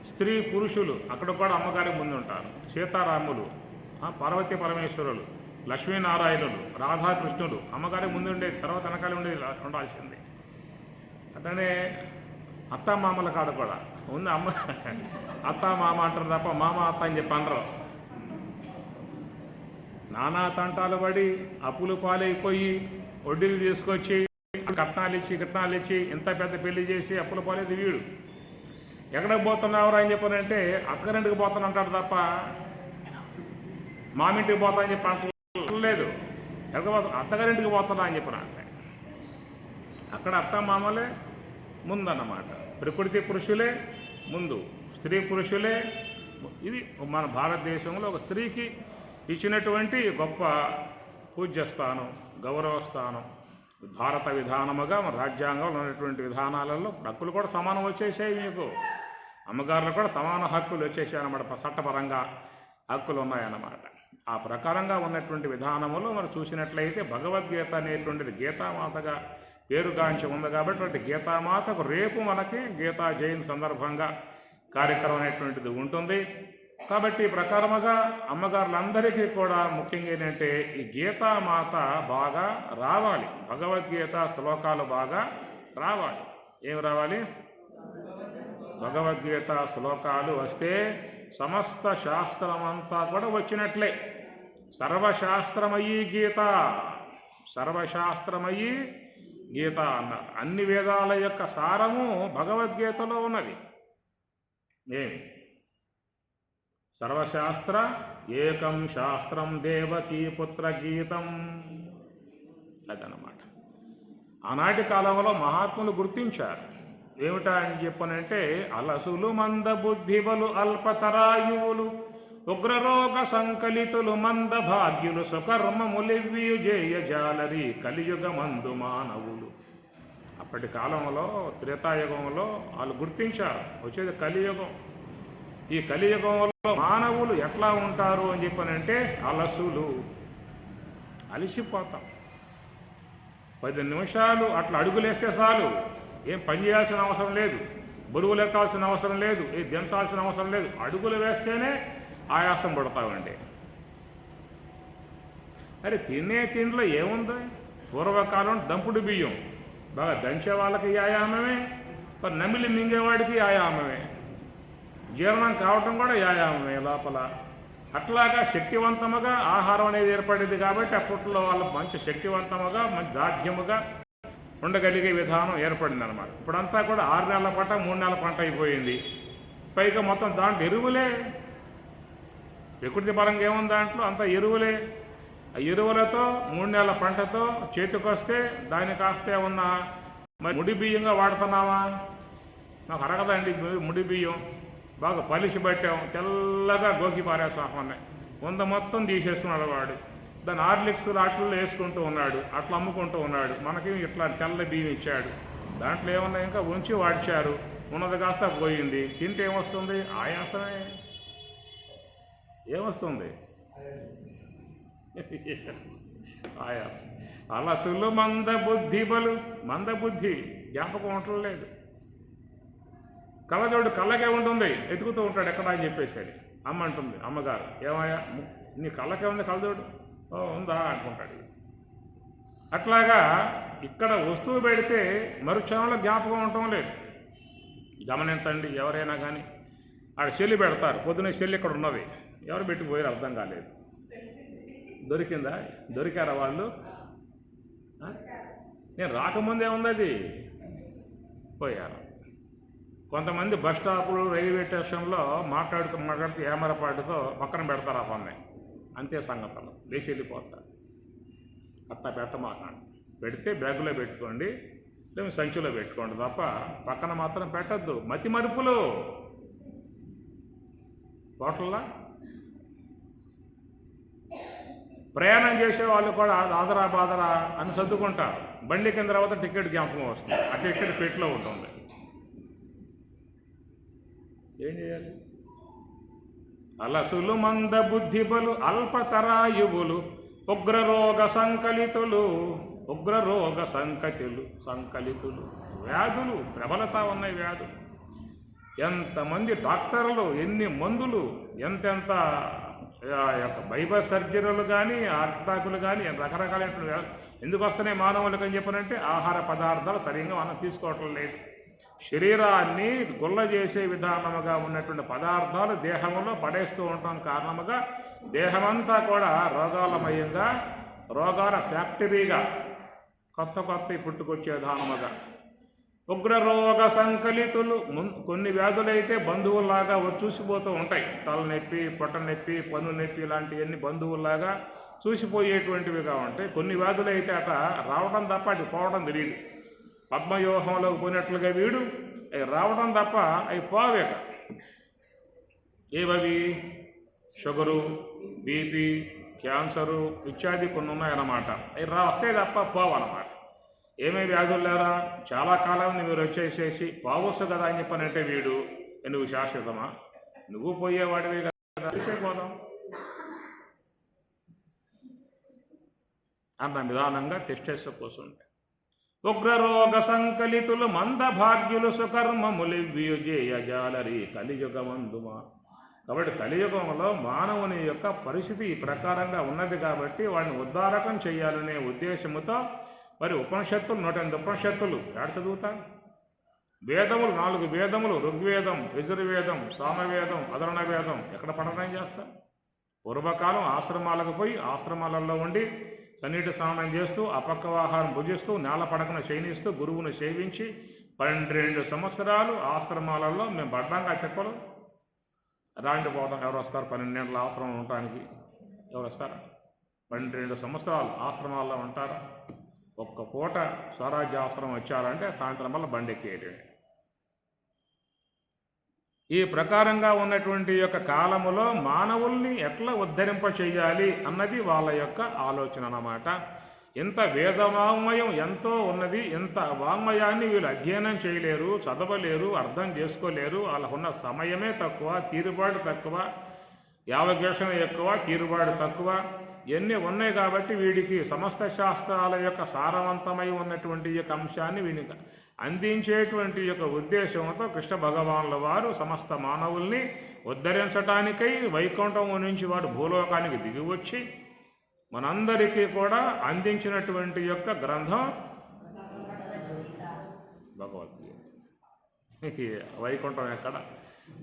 స్త్రీ పురుషులు అక్కడ కూడా అమ్మగారి ముందు ఉంటారు. సీతారాములు, పార్వతీ పరమేశ్వరులు, లక్ష్మీనారాయణులు, రాధాకృష్ణులు అమ్మగారి ముందు ఉండేది, తర్వాత వెనకాల ఉండేది ఉండాల్సింది. అట్లనే అత్తామామల కాడ కూడా ఉంది. అమ్మ అత్త మామ అంటారు తప్ప మామ అత్త అని చెప్పి అనరు. నానా తంటాలు పడి అప్పులు పాలైపోయి వడ్డీలు తీసుకొచ్చి కట్నాలు ఇచ్చి ఇంత పెద్ద పెళ్లి చేసి అప్పులు పాలేదు వీడు. ఎక్కడికి పోతున్నావురా అని చెప్పానంటే అత్తగారింటికి పోతాను అంటాడు తప్ప మామింటికి పోతా అని చెప్పి అంటలేదు. ఎక్కడ పోతా, అత్తగారింటికి పోతున్నా అని చెప్పిన అంటే అక్కడ అత్త మామలే ముందన్నమాట. ప్రకృతి పురుషులే ముందు, స్త్రీ పురుషులే. ఇది మన భారతదేశంలో ఒక స్త్రీకి ఇచ్చినటువంటి గొప్ప పూజ్యస్థానం, గౌరవస్థానం. భారత విధానముగా మన రాజ్యాంగంలో ఉన్నటువంటి విధానాలలో హక్కులు కూడా సమానం వచ్చేసాయి. మీకు అమ్మగారులు కూడా సమాన హక్కులు వచ్చేసాయి అన్నమాట. చట్టపరంగా హక్కులు ఉన్నాయన్నమాట. ఆ ప్రకారంగా ఉన్నటువంటి విధానములో మనం చూసినట్లయితే భగవద్గీత అనేటువంటిది గీతామాతగా పేరుగాంచి ఉంది. కాబట్టి గీతామాతకు రేపు మనకి గీతా జయంతి సందర్భంగా కార్యక్రమం అనేటువంటిది ఉంటుంది. కాబట్టి ఈ ప్రకారముగా అమ్మగారులందరికీ కూడా ముఖ్యంగా ఏంటంటే ఈ గీతామాత బాగా రావాలి, భగవద్గీత శ్లోకాలు బాగా రావాలి. ఏమి రావాలి? భగవద్గీత శ్లోకాలు వస్తే సమస్త శాస్త్రమంతా కూడా వచ్చినట్లే. సర్వశాస్త్రమయీ గీత, సర్వశాస్త్రమయీ గీత అన్నారు. అన్ని వేదాల యొక్క సారము భగవద్గీతలో ఉన్నది. ఏమి సర్వశాస్త్ర ఏకం శాస్త్రం దేవకీ పుత్ర గీతం. అదనమాట. ఆనాటి కాలంలో మహాత్ములు గుర్తించారు. ఏమిటా అని చెప్పనంటే, అలసులు మంద బుద్ధిబలు అల్పతరాయువులు ఉగ్రరోగ సంకలితులు మంద భాగ్యులు సుకర్మములివ్యు జేయ జాలరి కలియుగమందు మానవులు. అప్పటి కాలంలో త్రేతాయుగంలో వాళ్ళు గుర్తించారు, వచ్చేది కలియుగం. ఈ కలియుగంలో మానవులు ఎట్లా ఉంటారు అని చెప్పనంటే, అలసులు, అలసిపోతాం. 10 నిమిషాలు అట్లా అడుగులేస్తే చాలు, ఏం పని చేయాల్సిన అవసరం లేదు, బరువులు ఎత్తాల్సిన అవసరం లేదు, ఏం దించాల్సిన అవసరం లేదు. అడుగులు వేస్తేనే ఆయాసం పడతామండి. అరే తినే తిండిలో ఏముంది? పూర్వకాలం దంపుడు బియ్యం బాగా దంచే వాళ్ళకి వ్యాయామమే, మరి నమిలి మింగేవాడికి వ్యాయామమే, జీర్ణం కావటం కూడా వ్యాయామమే లోపల. అట్లాగా శక్తివంతముగా ఆహారం అనేది ఏర్పడింది కాబట్టి అప్పట్లో వాళ్ళు మంచి శక్తివంతముగా మంచి దాఢ్యముగా ఉండగలిగే విధానం ఏర్పడింది అనమాట. ఇప్పుడంతా కూడా 6 నెలల పంట 3 నెలల పంట అయిపోయింది. పైగా మొత్తం దాంట్లో ఎరువులే, ప్రకృతి పరంగా ఏముంది దాంట్లో అంతా ఎరువులే. ఆ ఎరువులతో 3 నెలల పంటతో చేతికొస్తే దాన్ని కాస్తే ఉన్న మరి ముడి బియ్యంగా వాడుతున్నావా? నాకు అరగదండి ముడి బియ్యం. బాగా పలిసి పట్టాం, తెల్లగా గోకి పారేస్తామన్నాయి, 100 మొత్తం తీసేస్తున్నాడు వాడు. దాన్ని హార్లిక్స్ అట్లలో వేసుకుంటూ ఉన్నాడు, అట్లా అమ్ముకుంటూ ఉన్నాడు. మనకి ఇట్లా తెల్ల బియ్యం ఇచ్చాడు, దాంట్లో ఏమన్నా ఇంకా ఉంచి వాడిచారు, ఉన్నది కాస్త పోయింది. తింటే ఏమొస్తుంది? ఆయాసమే. ఏమొస్తుంది? ఆయాసం. అలసులు మందబుద్ధి బలు, మందబుద్ధి జ్ఞాపకం ఉండలేదు. కళ్ళజోడు కళ్ళకే ఉంటుంది, ఎతుకుతూ ఉంటాడు ఎక్కడ అని చెప్పేసి. అమ్మ అంటుంది, అమ్మగారు, ఏమయ్యా నీ కళ్ళకే ఉంది కళ్ళజోడు? ఓ ఉందా అనుకుంటాడు. అట్లాగా ఇక్కడ వస్తువు పెడితే మరుక్షణంలో జ్ఞాపకం ఉండటం లేదు. గమనించండి, ఎవరైనా కానీ ఆడ చెల్లి పెడతారు, పొద్దున్న చెల్లి ఇక్కడ ఉన్నది, ఎవరు పెట్టిపోయారు అర్థం కాలేదు. దొరికిందా? దొరికారా వాళ్ళు? నేను రాకముందే ఉంది అది, పోయారు. కొంతమంది బస్ స్టాపులు రైల్వే స్టేషన్లో మాట్లాడుతూ ఏమరపాటుతో పక్కన పెడతారు ఆ పని, అంతే సంగతులు, లేచి వెళ్ళిపోతారు. అట్లా పెట్టమాకండి. పెడితే బ్యాగులో పెట్టుకోండి, లేదా సంచిలో పెట్టుకోండి తప్ప పక్కన మాత్రం పెట్టద్దు. మతి మరుపులు హోటల్లా ప్రయాణం చేసే వాళ్ళు కూడా ఆదరా బాదరా అని సర్దుకుంటారు. బండి కింద తర్వాత టికెట్ జ్ఞాపకం వస్తుంది, ఆ టికెట్ పెట్టులో ఉంటుంది. ఏం చేయాలి? అలసులు మంద బుద్ధిబలు అల్పతరాయువులు ఉగ్రరోగ సంకలితులు, ఉగ్రరోగ సంకలితులు. వ్యాధులు ప్రబలత ఉన్నాయి. వ్యాధులు ఎంతమంది డాక్టర్లు, ఎన్ని మందులు, ఎంతెంత యొక్క బైపాస్ సర్జరీలు కానీ అటాకులు కానీ రకరకాలైన ఎందుకు వస్తున్నాయి మానవులకు అని చెప్పనంటే ఆహార పదార్థాలు సరిగ్గా మనం తీసుకోవటం లేదు. శరీరాన్ని గుల్ల చేసే విధానముగా ఉన్నటువంటి పదార్థాలు దేహంలో పడేస్తూ ఉండటం కారణముగా దేహమంతా కూడా రోగాలమయంగా, రోగాల ఫ్యాక్టరీగా కొత్త పుట్టుకొచ్చే విధానముగా. ఉగ్రరోగ సంకలితులు, కొన్ని వ్యాధులైతే బంధువుల్లాగా చూసిపోతూ ఉంటాయి. తలనొప్పి, పొట్ట నొప్పి, పన్ను నొప్పి ఇలాంటివన్నీ బంధువుల్లాగా చూసిపోయేటువంటివిగా ఉంటాయి. కొన్ని వ్యాధులైతే అట రావడం తప్ప అటు పోవడం తెలియదు. పద్మవ్యూహంలోకి పోయినట్లుగా వీడు అవి రావడం తప్ప అవి పోవేక. ఏవవి? షుగరు, బీపీ, క్యాన్సరు ఇత్యాది కొన్ని ఉన్నాయన్నమాట. అవి వస్తాయి తప్ప పోవన్నమాట. ఏమేమి వ్యాధులు లేరా? చాలా కాలం మీరు వచ్చేసేసి పోవచ్చు కదా అని చెప్పనంటే వీడు నువ్వు శాశ్వతమా? నువ్వు పోయేవాడివే కదా, తీసేపోదాం అన్న విధానంగా టెస్ట్ కూర్చుంటాయి. ఉగ్రరోగ సంకలితులు మందభాగ్యులు సుకర్మములివ్యుజేయజాలరి కలియుగమందుమా. కాబట్టి కలియుగంలో మానవుని యొక్క పరిస్థితి ఈ ప్రకారంగా ఉన్నది కాబట్టి వాడిని ఉద్ధారకం చేయాలనే ఉద్దేశముతో మరి ఉపనిషత్తులు 108 ఉపనిషత్తులు ఏడ చదువుతా? వేదములు 4 వేదములు, ఋగ్వేదం, యజుర్వేదం, సామవేదం, అధర్వణ వేదం ఎక్కడ పఠనం చేస్తాం? పూర్వకాలం ఆశ్రమాలకు పోయి ఆశ్రమాలలో ఉండి సన్నిటి స్నానం చేస్తూ అపక్వాహారం భుజిస్తూ నేల పడకను శయనిస్తూ గురువును సేవించి 12 సంవత్సరాలు ఆశ్రమాలలో మేము పడ్డాంగా తిప్పలు. రాండి పోవడం ఎవరు వస్తారు? 12 గంటల ఆశ్రమం ఉండటానికి ఎవరు వస్తారు? 12 సంవత్సరాలు ఆశ్రమాల్లో ఉంటారు. ఒక్క పూట స్వరాజ్య ఆశ్రమం వచ్చారంటే సాయంత్రం వల్ల బండెక్కేయటమే. ఈ ప్రకారంగా ఉన్నటువంటి యొక్క కాలములో మానవుల్ని ఎట్లా ఉద్ధరింప చేయాలి అన్నది వాళ్ళ యొక్క ఆలోచన అన్నమాట. ఇంత వేదవాంగ్మయం ఎంతో ఉన్నది. ఇంత వాంగ్మయాన్ని వీళ్ళు అధ్యయనం చేయలేరు, చదవలేరు, అర్థం చేసుకోలేరు. వాళ్ళకున్న సమయమే తక్కువ, తీరుబాటు తక్కువ, యావగేషణ ఎక్కువ, తీరుబాటు తక్కువ. ఇవన్నీ ఉన్నాయి కాబట్టి వీడికి సమస్త శాస్త్రాల యొక్క సారవంతమై ఉన్నటువంటి యొక్క అంశాన్ని వీడికి అందించేటువంటి యొక్క ఉద్దేశంతో కృష్ణ భగవానుల వారు సమస్త మానవుల్ని ఉద్ధరించటానికై వైకుంఠం నుంచి వాడు భూలోకానికి దిగివచ్చి మనందరికీ కూడా అందించినటువంటి యొక్క గ్రంథం భగవద్గీత. వైకుంఠం ఎక్కడ,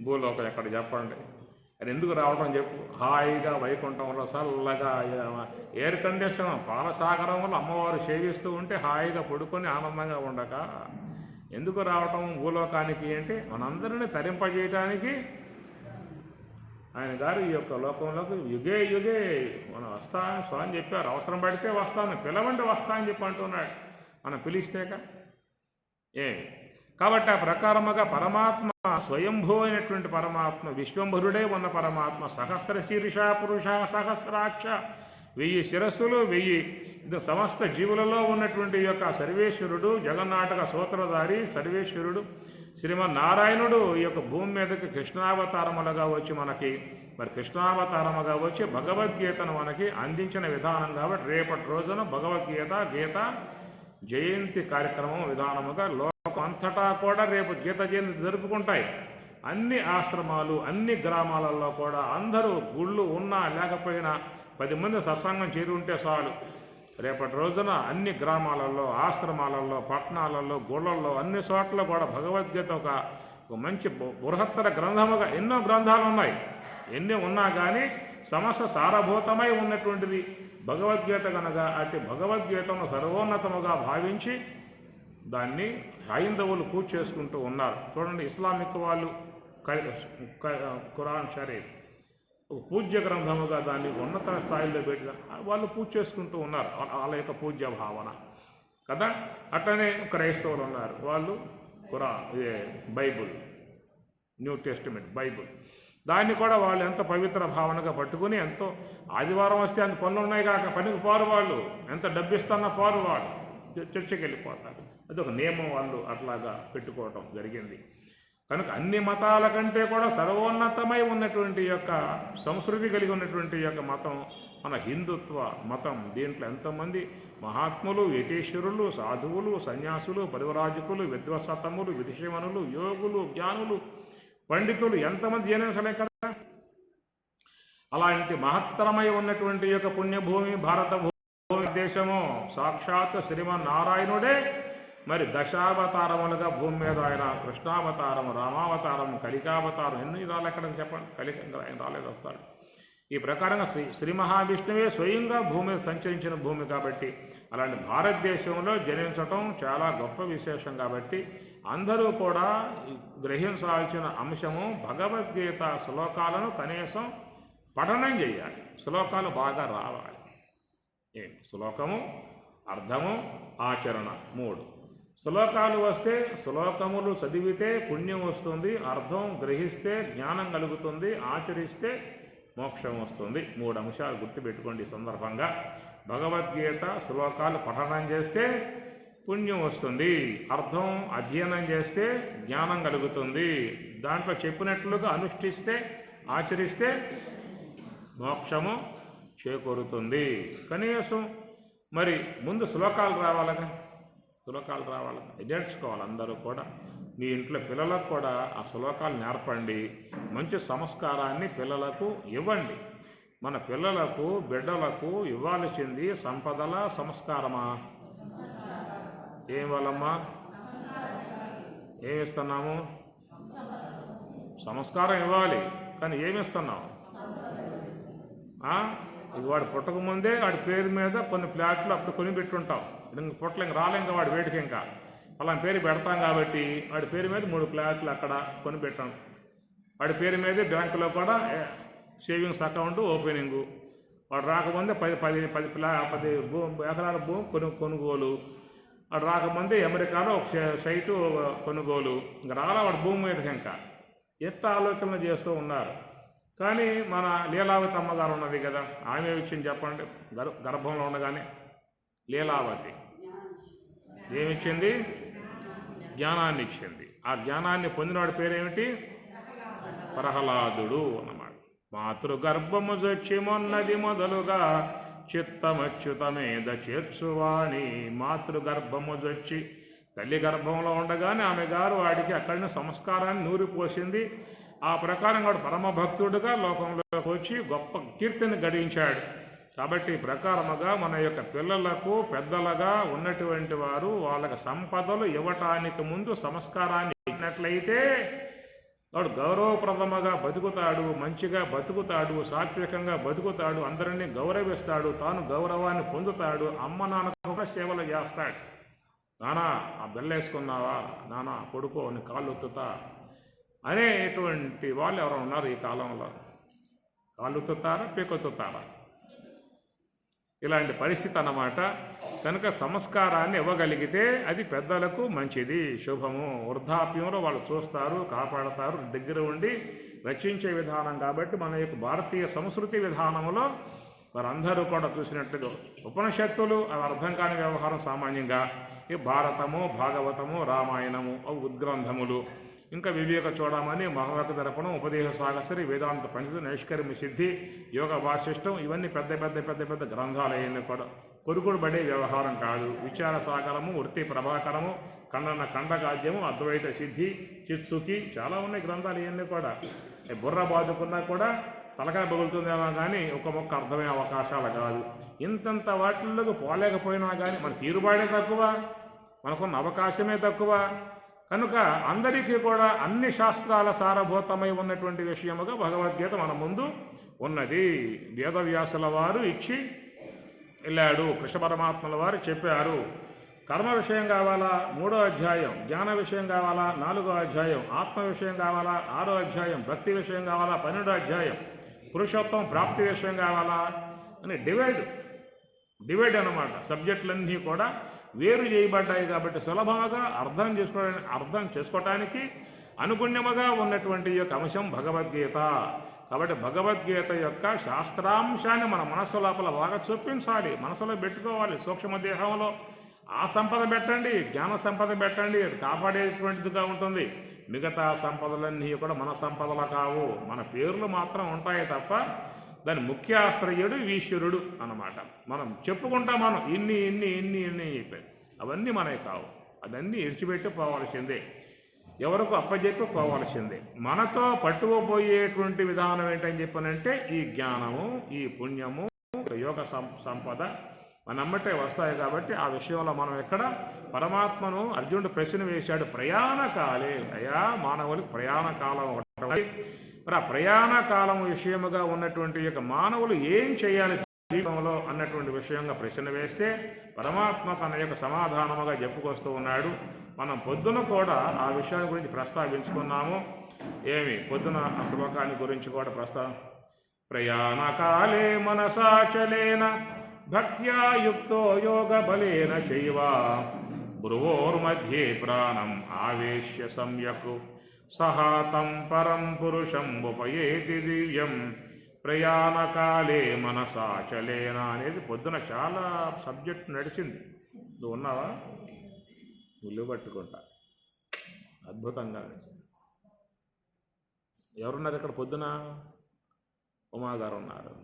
భూలోకం ఎక్కడ చెప్పండి? అది ఎందుకు రావడం చెప్పు? హాయిగా వైకుంఠంలో చల్లగా ఎయిర్ కండిషన్ పాలసాగరంలో అమ్మవారు సేవిస్తూ ఉంటే హాయిగా పడుకొని ఆనందంగా ఉండక ఎందుకు రావటం భూలోకానికి అంటే మనందరినీ తరింపజేయటానికి ఆయన గారు ఈ యొక్క లోకంలోకి యుగే యుగే మనం వస్తామని స్వామి చెప్పారు. అవసరం పడితే వస్తాను, పిలవండి వస్తా అని చెప్పి అంటున్నాడు. మనం పిలిస్తేక కాబట్టి ఆ ప్రకారముగా పరమాత్మ స్వయంభూ అయినటువంటి పరమాత్మ, విశ్వంభరుడే ఉన్న పరమాత్మ, సహస్ర శీర్ష పురుష సహస్రాక్ష, 1000 శిరస్సులు 1000 సమస్త జీవులలో ఉన్నటువంటి యొక్క సర్వేశ్వరుడు, జగన్నాటక సూత్రధారి సర్వేశ్వరుడు శ్రీమన్నారాయణుడు ఈ యొక్క భూమి మీదకి కృష్ణావతారములుగా వచ్చి మరి కృష్ణావతారముగా వచ్చి భగవద్గీతను మనకి అందించిన విధానం. కాబట్టి రేపటి రోజున గీత జయంతి కార్యక్రమం విధానముగా లోకం అంతటా కూడా రేపు గీత జయంతి జరుపుకుంటాయి. అన్ని ఆశ్రమాలు, అన్ని గ్రామాలలో కూడా అందరూ గుళ్ళు ఉన్నా లేకపోయినా 10 మంది సత్సంగం చేరి ఉంటే చాలు. రేపటి రోజున అన్ని గ్రామాలలో, ఆశ్రమాలలో, పట్టణాలలో, గుళ్ళల్లో అన్ని చోట్ల కూడా భగవద్గీత ఒక మంచి బృహత్తర గ్రంథముగా, ఎన్నో గ్రంథాలు ఉన్నాయి, ఎన్ని ఉన్నా కానీ సమస్త సారభూతమై ఉన్నటువంటిది భగవద్గీత కనుక అటు భగవద్గీతను సర్వోన్నతముగా భావించి దాన్ని హైందవులు పూజ చేసుకుంటూ ఉన్నారు. చూడండి, ఇస్లామిక్ వాళ్ళు ఖురాన్ షరీఫ్ పూజ్య గ్రంథముగా దాన్ని ఉన్నత స్థాయిలో పెట్టిన వాళ్ళు పూజ చేసుకుంటూ ఉన్నారు. వాళ్ళ యొక్క పూజ్య భావన కదా. అట్లనే క్రైస్తవులు ఉన్నారు, వాళ్ళు బైబుల్, న్యూ టెస్టిమెంట్ బైబుల్, దాన్ని కూడా వాళ్ళు ఎంతో పవిత్ర భావనగా పట్టుకుని ఎంతో ఆదివారం వస్తే అంత పనులు ఉన్నాయి కాక పనికి పోరు వాళ్ళు, ఎంత డబ్బు ఇస్తున్నా పోరు వాళ్ళు, చర్చకి వెళ్ళిపోతారు. అది ఒక నియమం వాళ్ళు అట్లాగా పెట్టుకోవటం జరిగింది. కనుక అన్ని మతాల కంటే కూడా సర్వోన్నతమై ఉన్నటువంటి యొక్క సంస్కృతి కలిగి ఉన్నటువంటి యొక్క మతం మన హిందుత్వ మతం. దీంట్లో ఎంతోమంది మహాత్ములు, యతీశ్వరులు, సాధువులు, సన్యాసులు, పరివరాజకులు, విద్వసతములు, విధిషమనులు, యోగులు, జ్ఞానులు, పండితులు ఎంతమంది జనసలే కదా. అలాంటి మహత్తరమై ఉన్నటువంటి యొక్క పుణ్యభూమి భారత భూమి దేశము సాక్షాత్ శ్రీమన్నారాయణుడే మరి దశావతారములుగా భూమి మీద ఆయన కృష్ణావతారం, రామావతారం, కలికావతారం, ఎన్ని రాళ్ళు ఎక్కడ చెప్పండి, కలికంగా ఆయన రాలేదు వస్తాడు. ఈ ప్రకారంగా శ్రీ మహావిష్ణువే స్వయంగా భూమి మీద సంచరించిన భూమి కాబట్టి అలాంటి భారతదేశంలో జనించటం చాలా గొప్ప విశేషం. కాబట్టి అందరూ కూడా గ్రహించాల్సిన అంశము భగవద్గీత శ్లోకాలను కనీసం పఠనం చేయాలి. శ్లోకాలు బాగా రావాలి. శ్లోకము, అర్థము, ఆచరణ 3 శ్లోకాలు వస్తే, శ్లోకములు చదివితే పుణ్యం వస్తుంది, అర్థం గ్రహిస్తే జ్ఞానం కలుగుతుంది, ఆచరిస్తే మోక్షం వస్తుంది. 3 అంశాలు గుర్తుపెట్టుకోండి. ఈ సందర్భంగా భగవద్గీత శ్లోకాలు పఠనం చేస్తే పుణ్యం వస్తుంది, అర్థం అధ్యయనం చేస్తే జ్ఞానం కలుగుతుంది, దాంట్లో చెప్పినట్లుగా అనుష్ఠిస్తే ఆచరిస్తే మోక్షము చేకూరుతుంది. కనీసం మరి ముందు శ్లోకాలు రావాలగా, నేర్చుకోవాలి. అందరూ కూడా మీ ఇంట్లో పిల్లలకు కూడా ఆ శ్లోకాలు నేర్పండి. మంచి సంస్కారాన్ని పిల్లలకు ఇవ్వండి. మన పిల్లలకు, బిడ్డలకు ఇవ్వాల్సింది సంపదల సంస్కారమా? ఏం వాళ్ళమ్మా? ఏమిస్తున్నాము? సంస్కారం ఇవ్వాలి, కానీ ఏమిస్తున్నావు? వాడు పుట్టకముందే వాడి పేరు మీద కొన్ని ప్లాట్లు అప్పుడు కొని పెట్టుంటాం. ఇంక పుట్టలు ఇంక రాలే, ఇంకా వాడి వేడికి ఇంకా అలా పేరు పెడతాం కాబట్టి వాడి పేరు మీద 3 ప్లాట్లు అక్కడ కొని పెట్టాం. వాడి పేరు మీదే బ్యాంకులో కూడా సేవింగ్స్ అకౌంట్ ఓపెనింగు. వాడు రాకముందే 10 ఎకరాల భూమి కొనుగోలు. వాడు రాకముందే అమెరికాలో ఒక సైటు కొనుగోలు. ఇంకా రాలా వాడు భూమి మీదకి. ఇంకా ఎంత ఆలోచనలు చేస్తూ ఉన్నారు. కానీ మన లీలావతి అమ్మగారు ఉన్నది కదా, ఆమె విషయం చెప్పండి. గర్భంలో ఉండగానే లీలావతి ఏమిచ్చింది? జ్ఞానాన్ని ఇచ్చింది. ఆ జ్ఞానాన్ని పొందినవాడి పేరేమిటి? ప్రహ్లాదుడు అన్నమాట. మాతృగర్భము జొచ్చి మొన్నది మొదలుగా చిత్తమచ్యుతమేద చేర్చువాణి. మాతృగర్భము జొచ్చి, తల్లి గర్భంలో ఉండగానే ఆమె గారు వాడికి అక్కడిని సంస్కారాన్ని నూరిపోసింది. ఆ ప్రకారం వాడు పరమభక్తుడుగా లోకంలోకి వచ్చి గొప్ప కీర్తిని గడించాడు. కాబట్టి ప్రకారముగా మన యొక్క పిల్లలకు పెద్దలుగా ఉన్నటువంటి వారు వాళ్ళకి సంపదలు ఇవ్వటానికి ముందు సంస్కారాన్ని ఇచ్చినట్లయితే వాడు గౌరవప్రదముగా బతుకుతాడు, మంచిగా బతుకుతాడు, సాత్వికంగా బతుకుతాడు, అందరినీ గౌరవిస్తాడు, తాను గౌరవాన్ని పొందుతాడు, అమ్మ నాన్నకు కూడా సేవలు చేస్తాడు. నానా ఆ బెల్లేసుకున్నావా, నానా కొడుకో నీ కాళ్ళు ఒత్తుతా అనేటువంటి వాళ్ళు ఎవరు ఉన్నారు ఈ కాలంలో? కాళ్ళు ఒత్తుతారా, పీకొత్తుతారా? ఇలాంటి పరిస్థితి అన్నమాట. కనుక సంస్కారాన్ని ఇవ్వగలిగితే అది పెద్దలకు మంచిది, శుభము. వృద్ధాప్యంలో వాళ్ళు చూస్తారు, కాపాడతారు, దగ్గర ఉండి రక్షించే విధానం. కాబట్టి మన యొక్క భారతీయ సంస్కృతి విధానంలో వారందరూ కూడా చూసినట్టుగా ఉపనిషత్తులు అవి అర్థం కాని వ్యవహారం. సామాన్యంగా ఈ భారతము, భాగవతము, రామాయణము అవి ఉద్గ్రంథములు. ఇంకా వివేక చూడమని, మహావాక్య దర్పణం, ఉపదేశ సాగసరి, వేదాంత పంచద, నైష్కర్మ సిద్ధి, యోగ వాసిష్టం ఇవన్నీ పెద్ద పెద్ద పెద్ద పెద్ద గ్రంథాలు. అయ్యింది కూడా కొరుకుడు పడే వ్యవహారం కాదు. విచార సాగరము, వృత్తి ప్రభాకరము, ఖండన ఖండగాద్యము, అద్వైత సిద్ధి, చిత్సుకి చాలా ఉన్నాయి గ్రంథాలు. ఇవన్నీ కూడా బుర్ర బాదుకున్నా కూడా తలకాయ పగులుతుందేమో కానీ ఒక మొక్క అర్థమయ్యే అవకాశాలు కాదు. ఇంతంత వాటిల్లోకి పోలేకపోయినా కానీ మన తీరుబాడే తక్కువ, మనకున్న అవకాశమే తక్కువ. కనుక అందరికీ కూడా అన్ని శాస్త్రాల సారభూతమై ఉన్నటువంటి విషయముగా భగవద్గీత మన ముందు ఉన్నది. వేదవ్యాసుల వారు ఇచ్చి వెళ్ళాడు, కృష్ణ పరమాత్మల వారు చెప్పారు. కర్మ విషయం కావాలా 3వ అధ్యాయం, జ్ఞాన విషయం కావాలా 4వ అధ్యాయం, ఆత్మ విషయం కావాలా 6వ అధ్యాయం, భక్తి విషయం కావాలా 12వ అధ్యాయం, పురుషోత్తం ప్రాప్తి విషయం కావాలా అని డివైడ్ అన్నమాట. సబ్జెక్టులన్నీ కూడా వేరు చేయబడ్డాయి. కాబట్టి సులభముగా అర్థం చేసుకోవటానికి అనుగుణ్యముగా ఉన్నటువంటి యొక్క అంశం భగవద్గీత. కాబట్టి భగవద్గీత యొక్క శాస్త్రాంశాన్ని మన మనసు లోపల బాగా చూపించాలి, మనసులో పెట్టుకోవాలి. సూక్ష్మ దేహంలో ఆ సంపద పెట్టండి, జ్ఞాన సంపద పెట్టండి, అది కాపాడేటువంటిదిగా ఉంటుంది. మిగతా సంపదలన్నీ కూడా మన సంపదలు కావు, మన పేర్లు మాత్రం ఉంటాయి తప్ప దాని ముఖ్యాశ్రయుడు ఈశ్వరుడు అన్నమాట. మనం చెప్పుకుంటాం, మనం ఇన్ని ఇన్ని ఇన్ని ఇన్ని చెప్పారు, అవన్నీ మనవి కావు. అదన్నీ ఇడిచిపెట్టి పోవాల్సిందే, ఎవరికి అప్పచెప్పి పోవాల్సిందే. మనతో పట్టుకుపోయేటువంటి విధానం ఏంటని చెప్పనంటే ఈ జ్ఞానము, ఈ పుణ్యము, యోగ సంపద మనమ్మటే వస్తాయి. కాబట్టి ఆ విషయంలో మనం ఎక్కడ పరమాత్మను అర్జునుడు ప్రశ్న వేశాడు, ప్రయాణ కాలే అయ్యా, మానవులకు ప్రయాణ కాలం ఒకటి. మరి ఆ ప్రయాణ కాలం విషయముగా ఉన్నటువంటి యొక్క మానవులు ఏం చేయాలి జీవితంలో అన్నటువంటి విషయంగా ప్రశ్న వేస్తే పరమాత్మ తన యొక్క సమాధానముగా చెప్పుకొస్తూ ఉన్నాడు. మనం పొద్దున కూడా ఆ విషయాన్ని గురించి ప్రస్తావించుకున్నాము. పొద్దున ఆ శ్లోకాన్ని గురించి కూడా ప్రయాణ కాలే మనసాచలేన భక్త్యా యుక్తో యోగ బలేన చైవ భ్రువోర్మధ్యే ప్రాణం ఆవేశ్య సమ్యక్ సహాతం పరం పురుషం ఉపయేతి దివ్యం ప్రయాణకాలే మనసాచలేన అనేది పొద్దున చాలా సబ్జెక్ట్ నడిచింది. నువ్వు ఉన్నావా? నువ్వు పట్టుకుంటా అద్భుతంగా. ఎవరున్నారు ఇక్కడ పొద్దున? ఉమాగారు ఉన్నారు,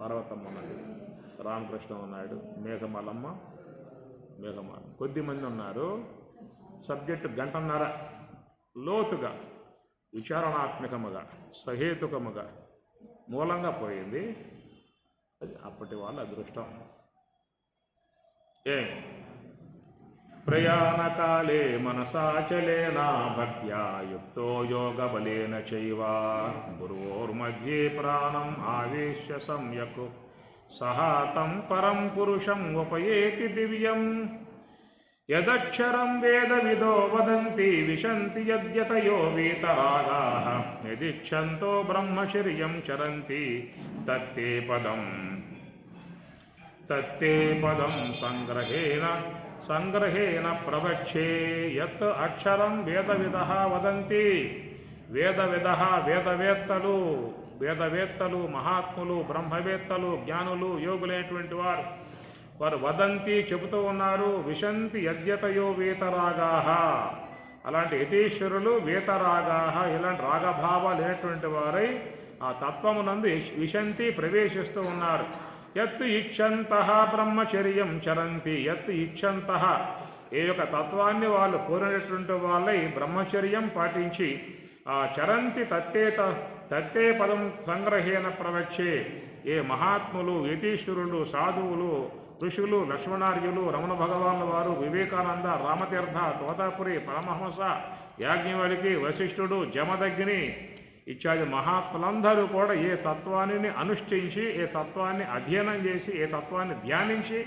పార్వతమ్మ ఉన్నది, రామకృష్ణ ఉన్నాడు, మేఘమాలమ్మ కొద్దిమంది ఉన్నారు. సబ్జెక్టు గంటన్నర లోతుగా విచారణాత్మకముగా సహేతుకముగా మూలంగా పోయింది. అది అప్పటి వాళ్ళ అదృష్టం. ప్రయాణకాలే మనసాచలేనా భక్త్యా యుక్తో యోగ బలేన చైవ గురువోర్మధ్యే ప్రాణం ఆవేశ్య సమ్యక్ సహాతం పరం పురుషం ఉపయేతి దివ్యం. యదక్షరం వేదవిదో వదంతి విశంతి యద్యతయో వీతరాగాః యదిచ్ఛంతో బ్రహ్మచర్యం చరంతి తత్తే పదం సంగ్రహేణ ప్రవక్షే యత్ అక్షరం వేదవిదః వదంతి. వేదవేత్తలు మహాత్ములు బ్రహ్మవేత్తలు జ్ఞానులు యోగులైనటువంటి వారు వదంతి చెబుతూ ఉన్నారు. విశంతి యద్యతయో వీతరాగాః, అలాంటి యతీశ్వరులు వీతరాగాః, ఇలాంటి రాగభావాలు లేనటువంటి వారై ఆ తత్వమునందు విశంతి ప్రవేశిస్తూ ఉన్నారు. యత్ ఇచ్ఛంతః బ్రహ్మచర్యం చరంతి. యత్ ఇచ్ఛంతః, ఏ యొక్క తత్వాన్ని వాళ్ళు కోరినటువంటి వాళ్ళై బ్రహ్మచర్యం పాటించి ఆ చరంతి తత్తే పదం సంగ్రహేణ ప్రవక్షే. ఏ మహాత్ములు యతీశ్వరులు సాధువులు ఋషులు లక్ష్మణార్యులు రమణ భగవానుల వారు వివేకానంద రామతీర్థ తోతాపురి పరమహంస యాజ్ఞవల్కి వశిష్ఠుడు జమదగ్ని ఇత్యాది మహాత్ములందరూ కూడా ఏ తత్వాన్ని అనుష్ఠించి ఏ తత్వాన్ని అధ్యయనం చేసి ఏ తత్వాన్ని ధ్యానించి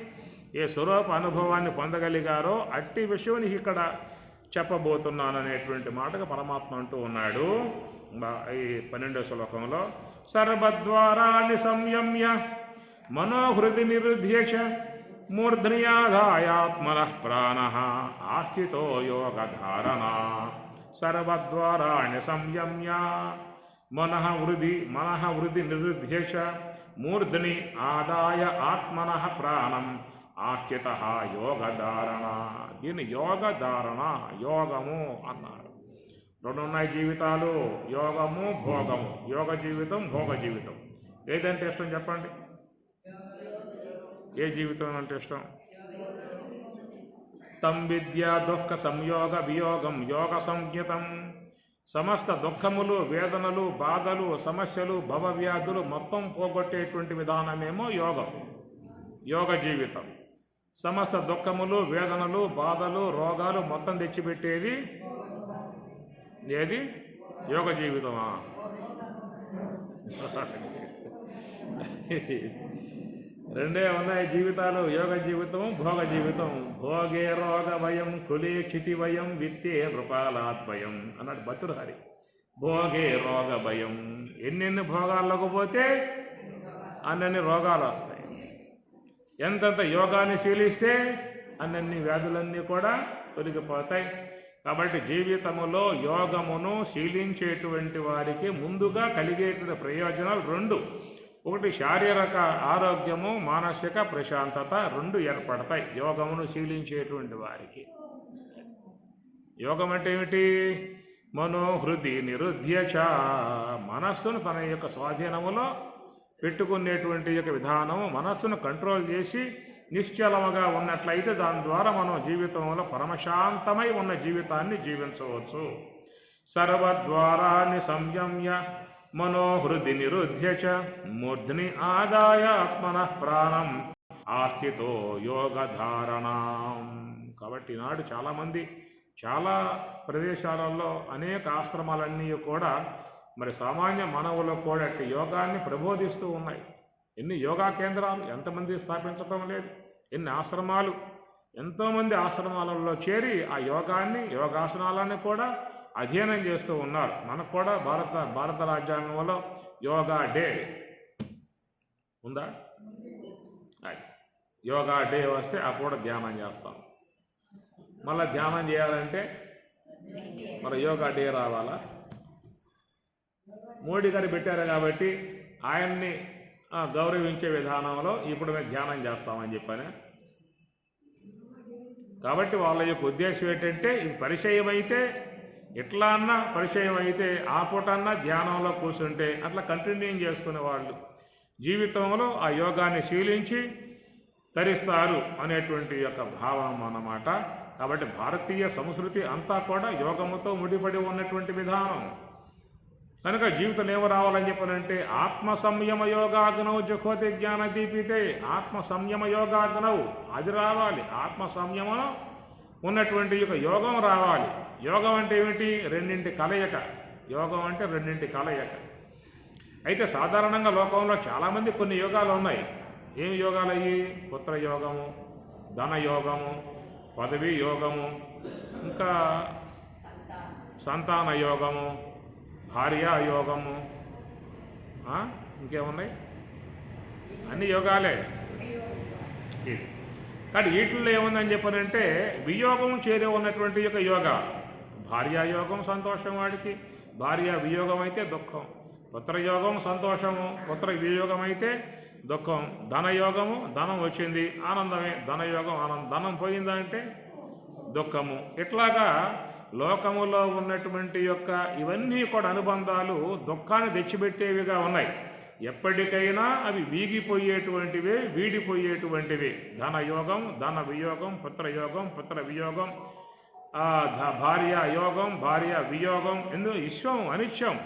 ఏ స్వరూప అనుభవాన్ని పొందగలిగారో అట్టి విషయం ఇక్కడ చెప్పబోతున్నాననేటువంటి మాటగా పరమాత్మ అంటూ ఉన్నాడు ఈ 12వ శ్లోకంలో. సర్వద్వారాన్ని సంయమ్య మనోహృది నిరుధ్య చ మూర్ధ్నియాధాయాత్మనః ప్రాణః ఆస్థితో యోగధారణ. సర్వద్వారాణి సంయమ్య మనః వృద్ధి నిరుధ్య చ మూర్ధ్ని ఆదాయ ఆత్మనః ప్రాణం ఆస్థిత యోగధారణ. దీన్ని యోగధారణ యోగము అన్నారు. రెండు ఉన్నాయి జీవితాలు, యోగము భోగము. యోగ జీవితం భోగ జీవితం. ఏదంటే ఇష్టం చెప్పండి? ఏ జీవితం అంటే ఇష్టం? తం విద్య దుఃఖ సంయోగ వియోగం యోగ సంజ్ఞతం. సమస్త దుఃఖములు వేదనలు బాధలు సమస్యలు భవవ్యాధులు మొత్తం పోగొట్టేటువంటి విధానమేమో యోగం, యోగ జీవితం. సమస్త దుఃఖములు వేదనలు బాధలు రోగాలు మొత్తం తెచ్చిపెట్టేది ఏది? యోగ జీవితమా? రెండే ఉన్నాయి జీవితాలు, యోగ జీవితం భోగ జీవితం. భోగే రోగ భయం కులే క్షితి భయం విత్తే నృపాలాద్భయం అన్నాడు భర్తృహరి. భోగే రోగ భయం, ఎన్నెన్ని భోగాల్లోకి పోతే అన్నన్ని రోగాలు వస్తాయి. ఎంతంత యోగాన్ని శీలిస్తే అన్నన్ని వ్యాధులన్నీ కూడా తొలగిపోతాయి. కాబట్టి జీవితములో యోగమును శీలించేటువంటి వారికి ముందుగా కలిగేటువంటి ప్రయోజనాలు రెండు. ఒకటి శారీరక ఆరోగ్యము, మానసిక ప్రశాంతత రెండు ఏర్పడతాయి యోగమును శీలించేటువంటి వారికి. యోగం అంటే ఏమిటి? మనోహృది నిరుధ్యచ, మనస్సును తన యొక్క స్వాధీనములో పెట్టుకునేటువంటి యొక్క విధానము. మనస్సును కంట్రోల్ చేసి నిశ్చలముగా ఉన్నట్లయితే దాని ద్వారా మనం జీవితంలో పరమశాంతమై ఉన్న జీవితాన్ని జీవించవచ్చు. సర్వద్వారాన్ని సంయమ్య మనోహృది నిరుధ్య చ మూర్ధ్ని ఆదాయ ఆత్మనః ప్రాణం ఆస్థితో యోగధారణ. కాబట్టి నాడు చాలామంది చాలా ప్రదేశాలలో అనేక ఆశ్రమాలన్నీ కూడా మరి సామాన్య మానవులకు కూడా యోగాన్ని ప్రబోధిస్తూ ఉన్నాయి. ఎన్ని యోగా కేంద్రాలు ఎంతమంది స్థాపించడం లేదు, ఎన్ని ఆశ్రమాలు, ఎంతోమంది ఆశ్రమాలలో చేరి ఆ యోగాన్ని యోగాసనాలని కూడా అధ్యయనం చేస్తూ ఉన్నారు. మనకు కూడా భారత రాజ్యాంగంలో యోగా డే ఉందా? యోగా డే వస్తే ఆ కూడా ధ్యానం చేస్తాం. మళ్ళీ ధ్యానం చేయాలంటే మరి యోగా డే రావాలా? మోడీ గారు పెట్టారు కాబట్టి ఆయన్ని గౌరవించే విధానంలో ఇప్పుడు మేము ధ్యానం చేస్తామని చెప్పాను. కాబట్టి వాళ్ళ యొక్క ఉద్దేశం ఏంటంటే ఇది పరిచయం అయితే ఎట్లా అన్నా పరిచయం అయితే ఆ పూటన్నా ధ్యానంలో కూర్చుంటే అట్లా కంటిన్యూ చేసుకునే వాళ్ళు జీవితంలో ఆ యోగాన్ని శీలించి తరిస్తారు అనేటువంటి యొక్క భావం అన్నమాట. కాబట్టి భారతీయ సంస్కృతి అంతా కూడా యోగముతో ముడిపడి ఉన్నటువంటి విధానం. కనుక జీవితం ఏమో రావాలని చెప్పాలంటే ఆత్మ సంయమ యోగాగ్నౌ జఖోతి జ్ఞాన దీపితే. ఆత్మ సంయమ యోగాగ్నౌ అది రావాలి. ఆత్మ సంయమం ఉన్నటువంటి యొక్క యోగం రావాలి. యోగం అంటే ఏమిటి? రెండింటి కలయిక. యోగం అంటే రెండింటి కలయిక. అయితే సాధారణంగా లోకంలో చాలామంది కొన్ని యోగాలు ఉన్నాయి. ఏమి యోగాలు అయ్యి? పుత్ర యోగము, ధన యోగము, పదవీ యోగము, ఇంకా సంతాన యోగము, భార్యా యోగము, ఇంకేమున్నాయి, అన్ని యోగాలే. ఇది కానీ వీటిల్లో ఏముందని చెప్పారంటే వియోగం చేరే ఉన్నటువంటి యొక్క యోగ. భార్యాయోగం సంతోషం, వాడికి భార్య వియోగం అయితే దుఃఖం. పుత్రయోగం సంతోషము, పుత్ర వియోగం అయితే దుఃఖం. ధనయోగము, ధనం వచ్చింది ఆనందమే, ధనయోగం ఆనందం. ధనం పోయిందంటే దుఃఖము. ఇట్లాగా లోకములో ఉన్నటువంటి యొక్క ఇవన్నీ కూడా అనుబంధాలు దుఃఖాన్ని తెచ్చిపెట్టేవిగా ఉన్నాయి. ఎప్పటికైనా అవి వీగిపోయేటువంటివే, వీడిపోయేటువంటివి. ధనయోగం, ధన వియోగం, పుత్రయోగం, పుత్ర వియోగం, భార్య యోగం, భార్య వియోగం. ఎందుకు విశ్వం అనిత్యం,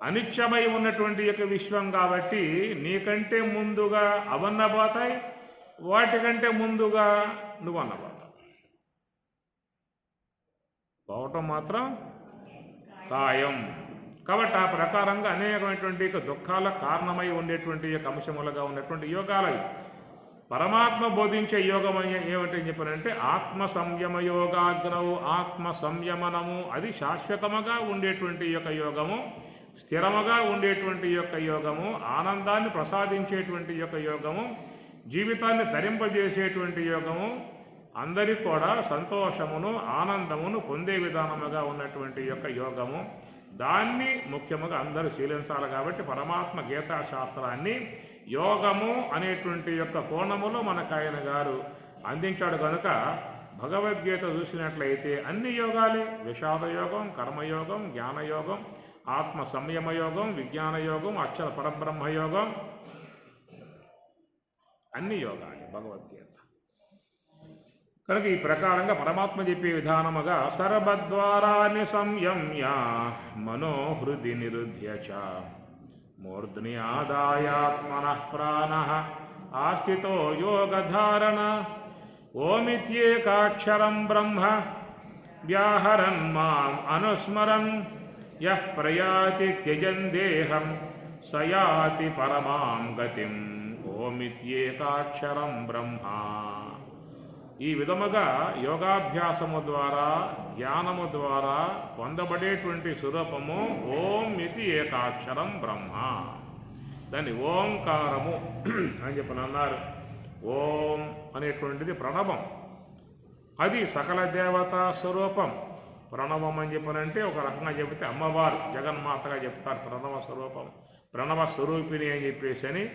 అనిత్యమై ఉన్నటువంటి యొక్క విశ్వం కాబట్టి నీకంటే ముందుగా అవన్నబోతాయి, వాటికంటే ముందుగా నువ్వు అన్నబోతావు. పోవటం మాత్రం ఖాయం. కాబట్టి ఆ ప్రకారంగా అనేకమైనటువంటి దుఃఖాల కారణమై ఉండేటువంటి యొక్క అంశములుగా ఉన్నటువంటి యోగాలవి. పరమాత్మ బోధించే యోగం ఏమిటి చెప్పారంటే ఆత్మ సంయమ యోగాగ్నవు, ఆత్మ సంయమనము. అది శాశ్వతముగా ఉండేటువంటి యొక్క యోగము, స్థిరముగా ఉండేటువంటి యొక్క యోగము, ఆనందాన్ని ప్రసాదించేటువంటి యొక్క యోగము, జీవితాన్ని తరింపజేసేటువంటి యోగము, అందరికీ కూడా సంతోషమును ఆనందమును పొందే విధానముగా ఉన్నటువంటి యొక్క యోగము. దాన్ని ముఖ్యముగా అందరూ శీలించాలి. కాబట్టి పరమాత్మ గీతా శాస్త్రాన్ని యోగము అనేటువంటి యొక్క కోణములో మనకు ఆయన గారు అందించాడు. కనుక భగవద్గీత చూసినట్లయితే అన్ని యోగాలే, విషాద యోగం, కర్మయోగం, జ్ఞానయోగం, ఆత్మ సంయమ యోగం, విజ్ఞాన యోగం, అక్షర పరబ్రహ్మ యోగం, అన్ని యోగాలే భగవద్గీత. కనుక ఈ ప్రకారంగా పరమాత్మ చెప్పే విధానముగా సర్వద్వారాన్ని సంయమ్య మనోహృది నిరుధ్య చ మూర్ధ్ని ఆదాయాత్మనః ప్రాణః ఆస్థితో యోగధారణ ఓమిత్యేకాక్షరం బ్రహ్మ వ్యాహరన్ మాం అనుస్మరన్ యః ప్రయాతి త్యజన్ దేహం స యాతి పరమాం గతిం ఓమిత్యేకాక్షరం బ్రహ్మ. ఈ విధముగా యోగాభ్యాసము ద్వారా, ధ్యానము ద్వారా పొందబడేటువంటి స్వరూపము ఓం ఇది ఏకాక్షరం బ్రహ్మ. దాన్ని ఓంకారము అని చెప్పని అన్నారు. ఓం అనేటువంటిది ప్రణవం, అది సకల దేవతా స్వరూపం. ప్రణవం అని చెప్పనంటే ఒక రకంగా చెబితే అమ్మవారు జగన్మాతగా చెప్తారు ప్రణవ స్వరూపం, ప్రణవ స్వరూపిణి అని చెప్పేసి అని.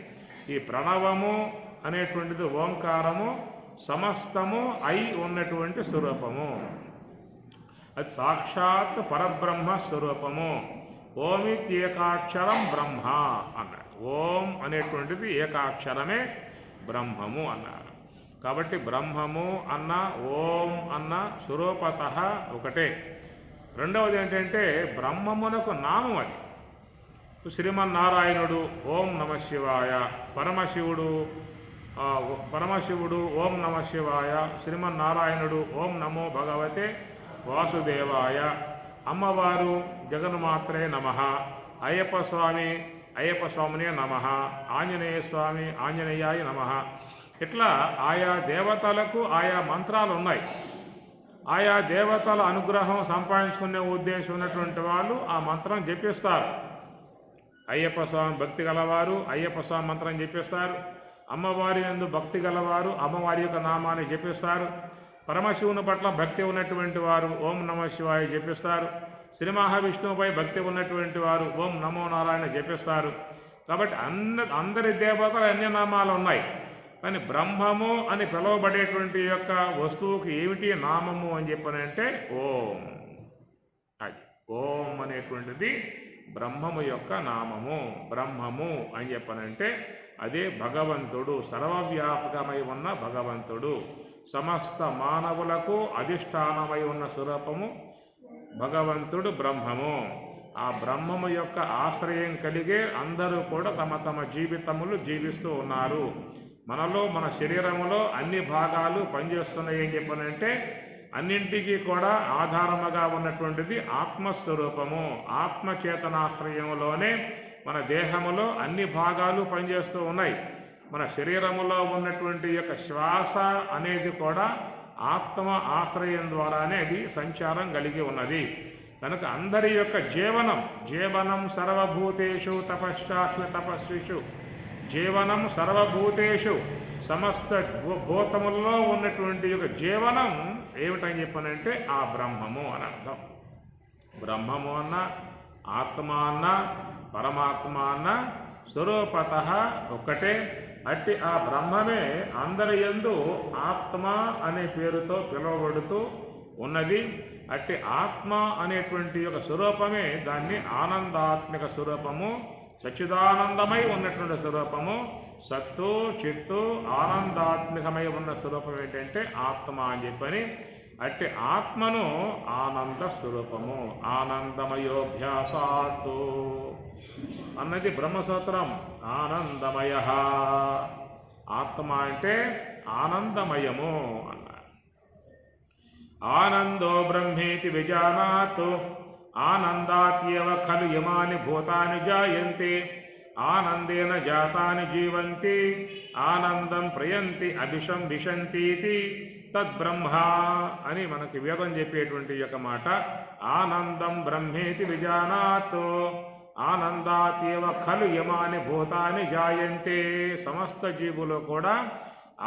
ఈ ప్రణవము అనేటువంటిది ఓంకారము సమస్తము అయి ఉన్నటువంటి స్వరూపము. అది సాక్షాత్ పరబ్రహ్మ స్వరూపము. ఓమిత్యేకాక్షరం బ్రహ్మ అన్నారు. ఓం అనేటువంటిది ఏకాక్షరమే బ్రహ్మము అన్నారు. కాబట్టి బ్రహ్మము అన్న ఓం అన్న స్వరూపత ఒకటే. రెండవది ఏంటంటే బ్రహ్మమునకు నామం అది. శ్రీమన్నారాయణుడు ఓం నమ శివాయ, పరమశివుడు ఓం నమ శివాయ, శ్రీమన్నారాయణుడు ఓం నమో భగవతే వాసుదేవాయ, అమ్మవారు జగన్మాత్రే నమః, అయ్యప్ప స్వామినే నమః, ఆంజనేయ స్వామి ఆంజనేయాయ నమః. ఇట్లా ఆయా దేవతలకు ఆయా మంత్రాలు ఉన్నాయి. ఆయా దేవతల అనుగ్రహం సంపాదించుకునే ఉద్దేశం ఉన్నటువంటి వాళ్ళు ఆ మంత్రం జపిస్తారు. అయ్యప్ప స్వామి భక్తి గలవారు అయ్యప్ప స్వామి మంత్రం జపిస్తారు. అమ్మవారి యందు భక్తి గలవారు అమ్మవారి యొక్క నామాన్ని జపిస్తారు. పరమశివుని పట్ల భక్తి ఉన్నటువంటి వారు ఓం నమ శివాయ జపిస్తారు. శ్రీ మహావిష్ణువుపై భక్తి ఉన్నటువంటి వారు ఓం నమో నారాయణ జపిస్తారు. కాబట్టి అందరి దేవతలు అన్య నామాలు ఉన్నాయి. కానీ బ్రహ్మము అని పిలువబడేటువంటి యొక్క వస్తువుకి ఏమిటి నామము అని చెప్పనంటే ఓం. అది ఓం అనేటువంటిది బ్రహ్మము యొక్క నామము. బ్రహ్మము అని చెప్పనంటే అదే భగవంతుడు, సర్వవ్యాపకమై ఉన్న భగవంతుడు, సమస్త మానవులకు అధిష్టానమై ఉన్న స్వరూపము భగవంతుడు బ్రహ్మము. ఆ బ్రహ్మము యొక్క ఆశ్రయం కలిగే అందరూ కూడా తమ తమ జీవితములు జీవిస్తూ ఉన్నారు. మనలో మన శరీరములో అన్ని భాగాలు పనిచేస్తున్నాయి అని చెప్పనంటే అన్నింటికీ కూడా ఆధారముగా ఉన్నటువంటిది ఆత్మస్వరూపము. ఆత్మచేతనాశ్రయములోనే మన దేహములో అన్ని భాగాలు పనిచేస్తూ ఉన్నాయి. మన శరీరములో ఉన్నటువంటి యొక్క శ్వాస అనేది కూడా ఆత్మ ఆశ్రయం ద్వారానే అది సంచారం కలిగి ఉన్నది. కనుక అందరి యొక్క జీవనం సర్వభూతేషు తపశ్చాస్మి తపస్విషు, జీవనం సర్వభూతేషు, సమస్త భూతముల్లో ఉన్నటువంటి యొక్క జీవనం ఏమిటని చెప్పనంటే ఆ బ్రహ్మము అని అర్థం. బ్రహ్మము అన్న, ఆత్మ అన్న, పరమాత్మ అన్న స్వరూపత ఒక్కటే. అట్టి ఆ బ్రహ్మమే అందరి యందు ఆత్మ అనే పేరుతో పిలువబడుతూ ఉన్నది. అట్టి ఆత్మ అనేటువంటి ఒక స్వరూపమే దాన్ని ఆనందాత్మిక స్వరూపము, సచ్చిదానందమై ఉన్నటువంటి స్వరూపము, సత్తు చిత్తు ఆనందాత్మికమై ఉన్న స్వరూపం ఏంటంటే ఆత్మ అని చెప్పని. అట్టి ఆత్మను ఆనంద స్వరూపము, ఆనందమయోభ్యాసాత్తు అన్నది బ్రహ్మసూత్రం. ఆనందమయ, ఆత్మ అంటే ఆనందమయము అన్నారు. ఆనందో బ్రహ్మేతి విజానాత్, ఆనందాత్యేవ ఖలు యమాని భూతాని జాయంతి, ఆనందేన జాతాని జీవంతి, ఆనందం ప్రయంతి అభిషం విశంతీతి తద్బ్రహ్మ అని మనకి వేదం చెప్పేటువంటి యొక్క మాట. ఆనందం బ్రహ్మేతి విజానాత్, ఆనందాత్యేవ ఖలు యమాని భూతాని జాయంతే. సమస్త జీవులు కూడా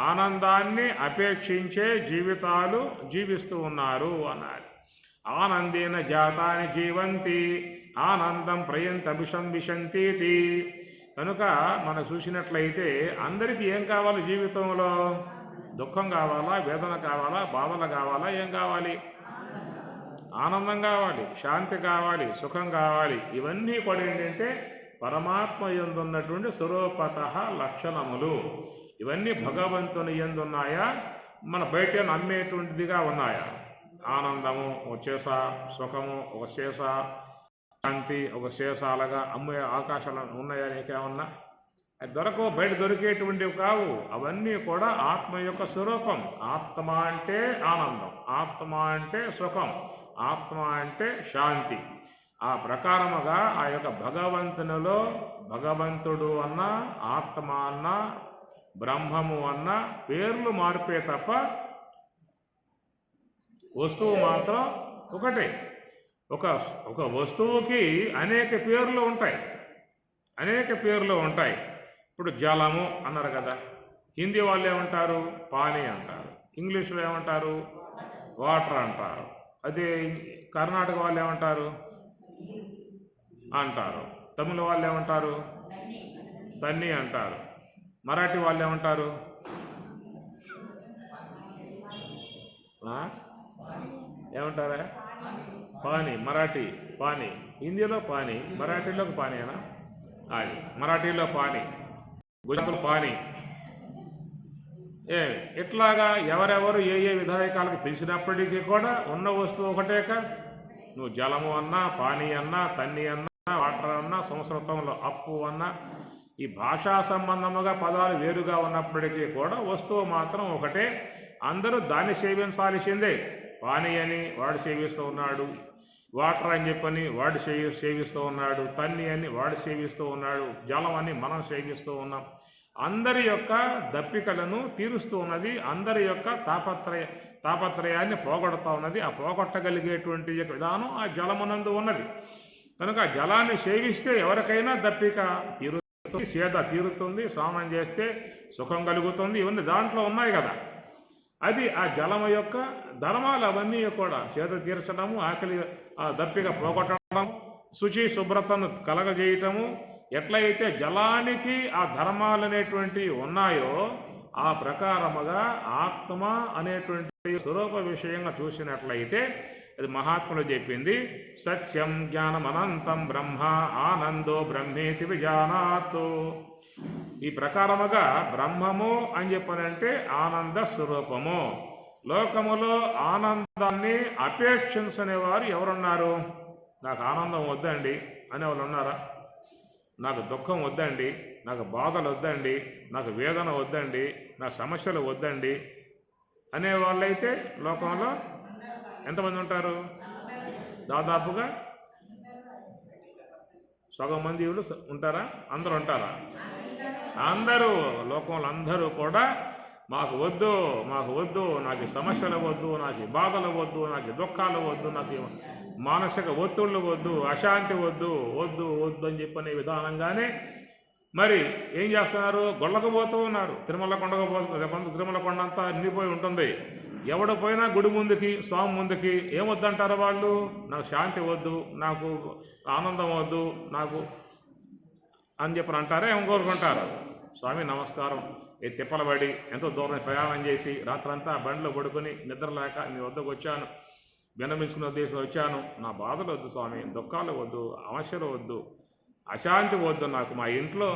ఆనందాన్ని అపేక్షించే జీవితాలు జీవిస్తూ ఉన్నారు అన్నారు. ఆనందేన జాతాని జీవంతి, ఆనందం ప్రయంత అభిశంవిశంతీతి. కనుక మనం చూసినట్లయితే అందరికీ ఏం కావాలి జీవితంలో? దుఃఖం కావాలా, వేదన కావాలా, బాధలు కావాలా, ఏం కావాలి? ఆనందం కావాలి, శాంతి కావాలి, సుఖం కావాలి. ఇవన్నీ కూడా ఏంటంటే పరమాత్మ యందున్నటువంటి స్వరూపత లక్షణములు. ఇవన్నీ భగవంతుని యందున్నాయా, మన బయట నమ్మేటువంటిదిగా ఉన్నాయా? ఆనందము ఒక శేష, సుఖము ఒక శేష, శాంతి ఒక శేషాలుగా అమ్మే అవకాశాలు ఉన్నాయా? నీకేమన్నా అది దొరకవు, బయట దొరికేటువంటివి కావు. అవన్నీ కూడా ఆత్మ యొక్క స్వరూపం. ఆత్మ అంటే ఆనందం, ఆత్మ అంటే సుఖం, ఆత్మ అంటే శాంతి. ఆ ప్రకారముగా ఆ యొక్క భగవంతునిలో భగవంతుడు అన్న, ఆత్మ అన్న, బ్రహ్మము అన్న పేర్లు మార్పే తప్ప వస్తువు మాత్రం ఒకటే. ఒక వస్తువుకి అనేక పేర్లు ఉంటాయి, అనేక పేర్లు ఉంటాయి. ఇప్పుడు జలము అన్నారు కదా, హిందీ వాళ్ళు ఏమంటారు? పానీ అంటారు. ఇంగ్లీష్లో ఏమంటారు? వాటర్ అంటారు. అదే కర్ణాటక వాళ్ళు ఏమంటారు? అంటారు. తమిళ వాళ్ళు ఏమంటారు? తన్ని అంటారు. మరాఠీ వాళ్ళు ఏమంటారు? ఏమంటారా? పానీ. మరాఠీ పానీ, హిందీలో పానీ, మరాఠీలో పానీనా? అది మరాఠీలో పానీ, గుజరాత్లో పానీ. ఇట్లాగా ఎవరెవరు ఏ ఏ విధాయకాలకు పిలిచినప్పటికీ కూడా ఉన్న వస్తువు ఒకటేక. నువ్వు జలము అన్నా, పానీ అన్నా, తన్ని అన్నా, వాటర్ అన్నా, సంస్కృతంలో అప్పు అన్నా, ఈ భాషా సంబంధముగా పదాలు వేరుగా ఉన్నప్పటికీ కూడా వస్తువు మాత్రం ఒకటే. అందరూ దాన్ని సేవించాల్సిందే. పానీ అని వాడు సేవిస్తూ ఉన్నాడు, వాటర్ అని చెప్పని వాడు సేవిస్తూ ఉన్నాడు, తన్ని అని వాడు సేవిస్తూ ఉన్నాడు, జలం అని మనం సేవిస్తూ ఉన్నాం. అందరి యొక్క దప్పికలను తీరుస్తూ ఉన్నది, అందరి యొక్క తాపత్రయాన్ని పోగొడుతూ ఉన్నది. ఆ పోగొట్టగలిగేటువంటి విధానం ఆ జలమునందు ఉన్నది. కనుక ఆ జలాన్ని సేవిస్తే ఎవరికైనా దప్పిక తీరుతుంది, సేద తీరుతుంది, స్నానం చేస్తే సుఖం కలుగుతుంది. ఇవన్నీ దాంట్లో ఉన్నాయి కదా. అది ఆ జలము యొక్క ధర్మాలు. అవన్నీ కూడా సేద తీర్చడము, ఆకలి దప్పిక పోగొట్టడం, శుచి శుభ్రతను కలగజేయటము. ఎట్లయితే జలానికి ఆ ధర్మాలు అనేటువంటివి ఉన్నాయో ఆ ప్రకారముగా ఆత్మ అనేటువంటి స్వరూప విషయంగా చూసినట్లయితే అది మహాత్ములు చెప్పింది. సత్యం జ్ఞానం అనంతం బ్రహ్మ ఆనందో బ్రహ్మేతి విజానాత్. ఈ ప్రకారముగా బ్రహ్మము అని చెప్పనంటే ఆనంద స్వరూపము. లోకములో ఆనందాన్ని అపేక్షించని వారు ఎవరున్నారు? నాకు ఆనందం వద్దండి అనేవాళ్ళు ఉన్నారా? నాకు దుఃఖం వద్దండి, నాకు బాధలు వద్దండి, నాకు వేదన వద్దండి, నాకు సమస్యలు వద్దండి అనేవాళ్ళైతే లోకంలో ఎంతమంది ఉంటారు? దాదాపుగా సగం మంది ఉంటారా? అందరూ ఉంటారా? అందరూ లోకంలో అందరూ కూడా మాకు వద్దు, మాకు వద్దు, నాకు సమస్యలు వద్దు, నాకు బాధలు వద్దు, నాకు దుఃఖాలు వద్దు, నాకు మానసిక ఒత్తిళ్ళు వద్దు, అశాంతి వద్దు, వద్దు వద్దు అని చెప్పనే విధానంగానే మరి ఏం చేస్తున్నారు? గొళ్ళకు పోతూ ఉన్నారు. తిరుమల కొండకు పోతు, తిరుమల కొండ అంతా నిండిపోయి ఉంటుంది. ఎవడు పోయినా గుడి ముందుకి, స్వామి ముందుకి ఏమొద్దంటారు వాళ్ళు? నాకు శాంతి వద్దు, నాకు ఆనందం వద్దు, నాకు అని చెప్పని అంటారే ఏం కోరుకుంటారు? స్వామి నమస్కారం, ఏ తిప్పలబడి ఎంతో దూరం ప్రయాణం చేసి రాత్రంతా బండిలో పడుకొని నిద్రలేక మీ వద్దకు వచ్చాను, విన్నమించుకున్న ఉద్దేశం వచ్చాను. నా బాధలు వద్దు స్వామి, దుఃఖాలు వద్దు, సమస్యలు వద్దు, అశాంతి వద్దు, నాకు మా ఇంట్లో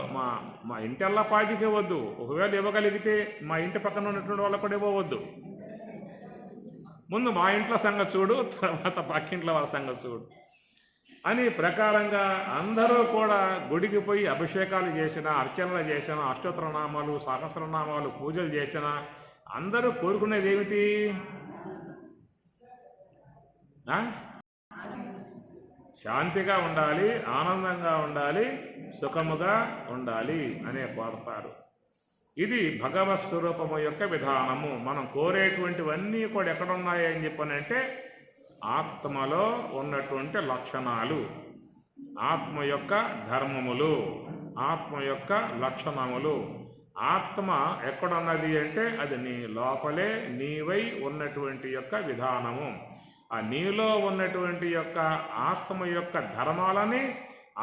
మా ఇంటల్లా పాటికే వద్దు. ఒకవేళ ఇవ్వగలిగితే మా ఇంటి పక్కన ఉన్నటువంటి వాళ్ళకు కూడా ఇవ్వవద్దు. ముందు మా ఇంట్లో సంగతి చూడు, తర్వాత పక్కింట్లో వాళ్ళ సంగతి చూడు అని ప్రకారంగా అందరూ కూడా గుడికి పోయి అభిషేకాలు చేసిన, అర్చనలు చేసిన, అష్టోత్తరనామాలు, సహస్రనామాలు, పూజలు చేసిన అందరూ కోరుకునేది ఏమిటి? శాంతిగా ఉండాలి, ఆనందంగా ఉండాలి, సుఖముగా ఉండాలి అనే కోరతారు. ఇది భగవత్ స్వరూపము యొక్క విధానము. మనం కోరేటువంటివన్నీ కూడా ఎక్కడున్నాయి అని చెప్పనంటే ఆత్మలో ఉన్నటువంటి లక్షణాలు, ఆత్మ యొక్క ధర్మములు, ఆత్మ యొక్క లక్షణములు. ఆత్మ ఎక్కడున్నది అంటే అది నీ లోపలే నీవై ఉన్నటువంటి యొక్క విధానము. ఆ నీలో ఉన్నటువంటి యొక్క ఆత్మ యొక్క ధర్మాలని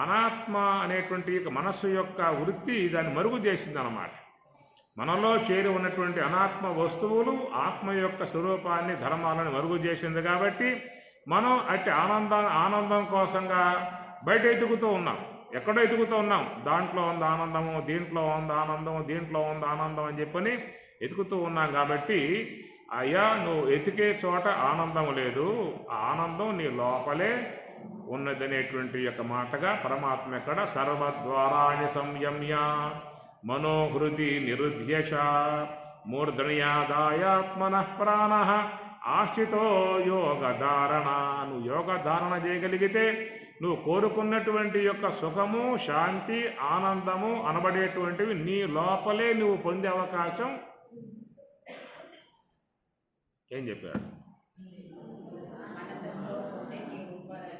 అనాత్మ అనేటువంటి మనస్సు యొక్క వృత్తి దాన్ని మరుగు చేసింది అన్నమాట. మనలో చేరి ఉన్నటువంటి అనాత్మ వస్తువులు ఆత్మ యొక్క స్వరూపాన్ని, ధర్మాలను మరుగు చేసింది కాబట్టి మనం అట్టి ఆనందం కోసంగా బయట ఎతుకుతూ ఉన్నాం. ఎక్కడో ఎతుకుతూ ఉన్నాం. దాంట్లో ఉంది ఆనందము, దీంట్లో ఉంది ఆనందము, దీంట్లో ఉంది ఆనందం అని చెప్పని ఎతుకుతూ ఉన్నాం. కాబట్టి అయ్యా, నువ్వు ఎతికే చోట ఆనందం లేదు, ఆ ఆనందం నీ లోపలే ఉన్నదనేటువంటి యొక్క మాటగా పరమాత్మ ఎక్కడ సర్వద్వారాణి సంయమ్య మనోహృది నిరుధ్యశ మూర్ధన్యాదాయాత్మనః ప్రాణః ఆశ్రితో యోగధారణ. నువ్వు యోగధారణ చేయగలిగితే నువ్వు కోరుకున్నటువంటి యొక్క సుఖము, శాంతి, ఆనందము అనబడేటువంటివి నీ లోపలే నువ్వు పొందే అవకాశం. ఏం చెప్పాడు?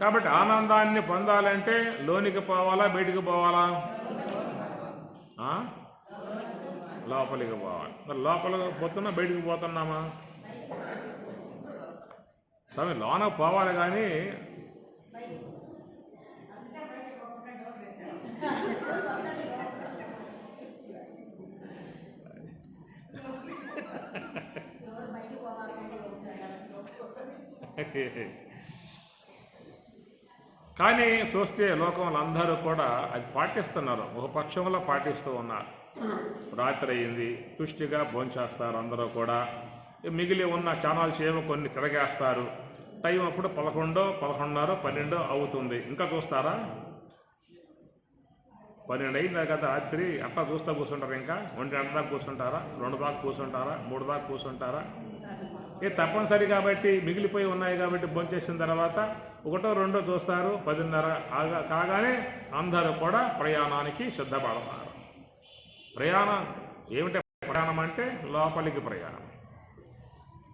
కాబట్టి ఆనందాన్ని పొందాలంటే లోనికి పోవాలా, బయటికి పోవాలా? లోపలికి పోవాలి. మరి లోపలికి పోతున్నా, బయటికి పోతున్నామా? స్వామి లోనకు పోవాలి కానీ కానీ చూస్తే లోకంలో అందరూ కూడా అది పాటిస్తున్నారు, ఒక పక్షంలో పాటిస్తూ ఉన్నారు. రాత్రి అయింది, తుష్టిగా భోంచేస్తారు అందరూ కూడా. మిగిలి ఉన్న ఛానల్స్ ఏమో కొన్ని తిరగేస్తారు. టైం అప్పుడు 11, 11:30, 12 అవుతుంది. ఇంకా చూస్తారా? 12 అయిందా కదా రాత్రి, అట్లా చూస్తూ కూర్చుంటారు. ఇంకా 1 గంట దాకా కూర్చుంటారా? 2 దాకా కూర్చుంటారా? 3 దాకా కూర్చుంటారా? తప్పనిసరి కాబట్టి మిగిలిపోయి ఉన్నాయి కాబట్టి భోంచేసిన తర్వాత 1, 2 చూస్తారు. 10:30 కాగానే అందరూ కూడా ప్రయాణానికి సిద్ధపడతారు. ప్రయాణం ఏమిటంటే, ప్రయాణం అంటే లోపలికి ప్రయాణం.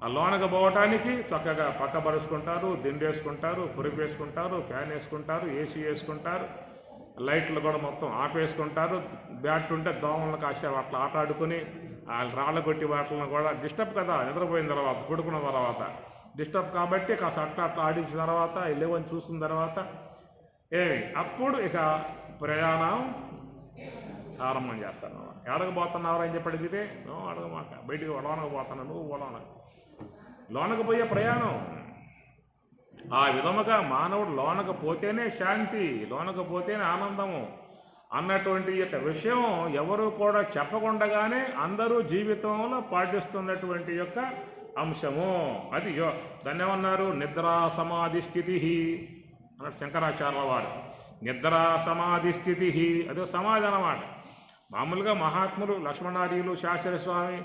ఆ లోనకు పోవటానికి చక్కగా పక్క పరుచుకుంటారు, దిండు వేసుకుంటారు, పురుగు వేసుకుంటారు, ఫ్యాన్ వేసుకుంటారు, ఏసీ వేసుకుంటారు, లైట్లు కూడా మొత్తం ఆపేసుకుంటారు. బ్యాట్ ఉంటే దోమలను కాసే అట్లా ఆట ఆడుకుని రాళ్ళ కొట్టి వాటిని కూడా డిస్టర్బ్ కదా, నిద్రపోయిన తర్వాత, పడుకున్న తర్వాత డిస్టర్బ్ కాబట్టి కాస్త అట్లా ఆడించిన తర్వాత లేవని చూసుకున్న తర్వాత అప్పుడు ఇక ప్రయాణం ఆరంభం చేస్తాను. ఎడకు పోతున్నావు అని చెప్పి అడిగితే అడగమాట, బయటికి లోనకు పోతాను, నువ్వు లోనకు పోయే ప్రయాణం. ఆ విధముగా మానవుడు లోనకు పోతేనే శాంతి, లోనకు పోతేనే ఆనందము అన్నటువంటి యొక్క విషయం ఎవరు కూడా చెప్పకుండగానే అందరూ జీవితంలో పాటిస్తున్నటువంటి యొక్క అంశము అది. దాన్ని ఏమన్నారు? నిద్రా సమాధి స్థితి అన్నట్టు శంకరాచార్యుల వారు. నిద్రా సమాధి స్థితి అదే సమాధి అన్నమాట. మామూలుగా మహాత్ములు లక్ష్మణార్యులు, శాస్త్రస్వామి,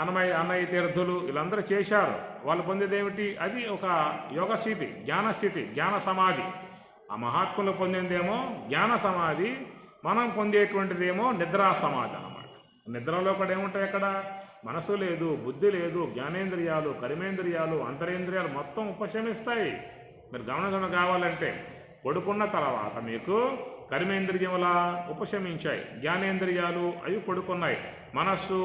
అన్నయ్య తీర్థులు వీళ్ళందరూ చేశారు. వాళ్ళు పొందేది ఏమిటి? అది ఒక యోగ స్థితి, జ్ఞానస్థితి, జ్ఞాన సమాధి. ఆ మహాత్ములు పొందిందేమో జ్ఞాన సమాధి, మనం పొందేటువంటిదేమో నిద్రా సమాధి అన్నమాట. నిద్రలో కూడా ఏముంటాయి? అక్కడ మనసు లేదు, బుద్ధి లేదు, జ్ఞానేంద్రియాలు, కర్మేంద్రియాలు, అంతరేంద్రియాలు మొత్తం ఉపశమిస్తాయి. మీరు గమనించడం కావాలంటే పడుకున్న తర్వాత మీకు కర్మేంద్రియముల ఉపశమించాయి, జ్ఞానేంద్రియాలు అవి పడుకున్నాయి, మనస్సు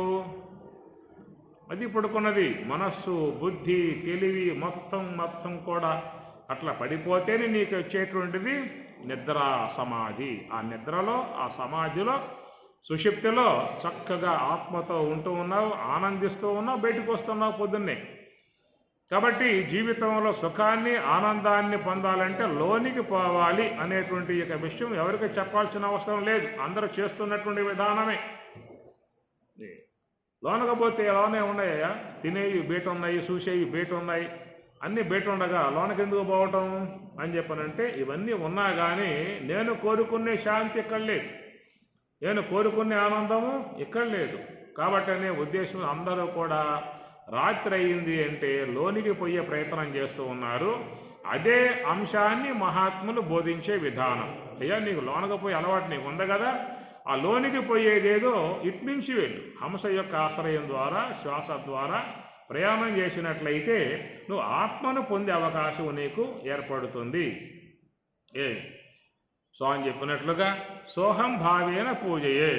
అది పడుకున్నది. మనస్సు, బుద్ధి, తెలివి మొత్తం కూడా అట్లా పడిపోతేనే నీకు వచ్చేటువంటిది నిద్రా సమాధి. ఆ నిద్రలో, ఆ సమాధిలో, సుషుప్తిలో చక్కగా ఆత్మతో ఉంటూ ఉన్నావు, ఆనందిస్తూ ఉన్నావు, బయటకు వస్తున్నావు పొద్దున్నే. కాబట్టి జీవితంలో సుఖాన్ని, ఆనందాన్ని పొందాలంటే లోనికి పోవాలి అనేటువంటి యొక్క విషయం ఎవరికి చెప్పాల్సిన అవసరం లేదు. అందరూ చేస్తున్నటువంటి విధానమే. లోనకపోతే లోనే ఉన్నాయా? తినేవి బయట ఉన్నాయి, చూసేవి బయట ఉన్నాయి, అన్నీ బయట ఉండగా లోనకి ఎందుకు పోవటం అని చెప్పనంటే ఇవన్నీ ఉన్నా కానీ నేను కోరుకునే శాంతి ఇక్కడ లేదు, నేను కోరుకునే ఆనందము ఇక్కడ లేదు. కాబట్టి అనే ఉద్దేశం అందరూ కూడా రాత్రి అయింది అంటే లోనికి పోయే ప్రయత్నం చేస్తూ ఉన్నారు. అదే అంశాన్ని మహాత్ములు బోధించే విధానం. అయ్యా నీకు లోనకి పోయే అలవాటు నీకు ఉంది కదా, ఆ లోనికి పోయేదేదో ఇట్నుంచి వెళ్ళు. హంస యొక్క ఆశ్రయం ద్వారా, శ్వాస ద్వారా ప్రయాణం చేసినట్లయితే నువ్వు ఆత్మను పొందే అవకాశం నీకు ఏర్పడుతుంది. స్వామి చెప్పినట్లుగా సోహం భావేన పూజయే,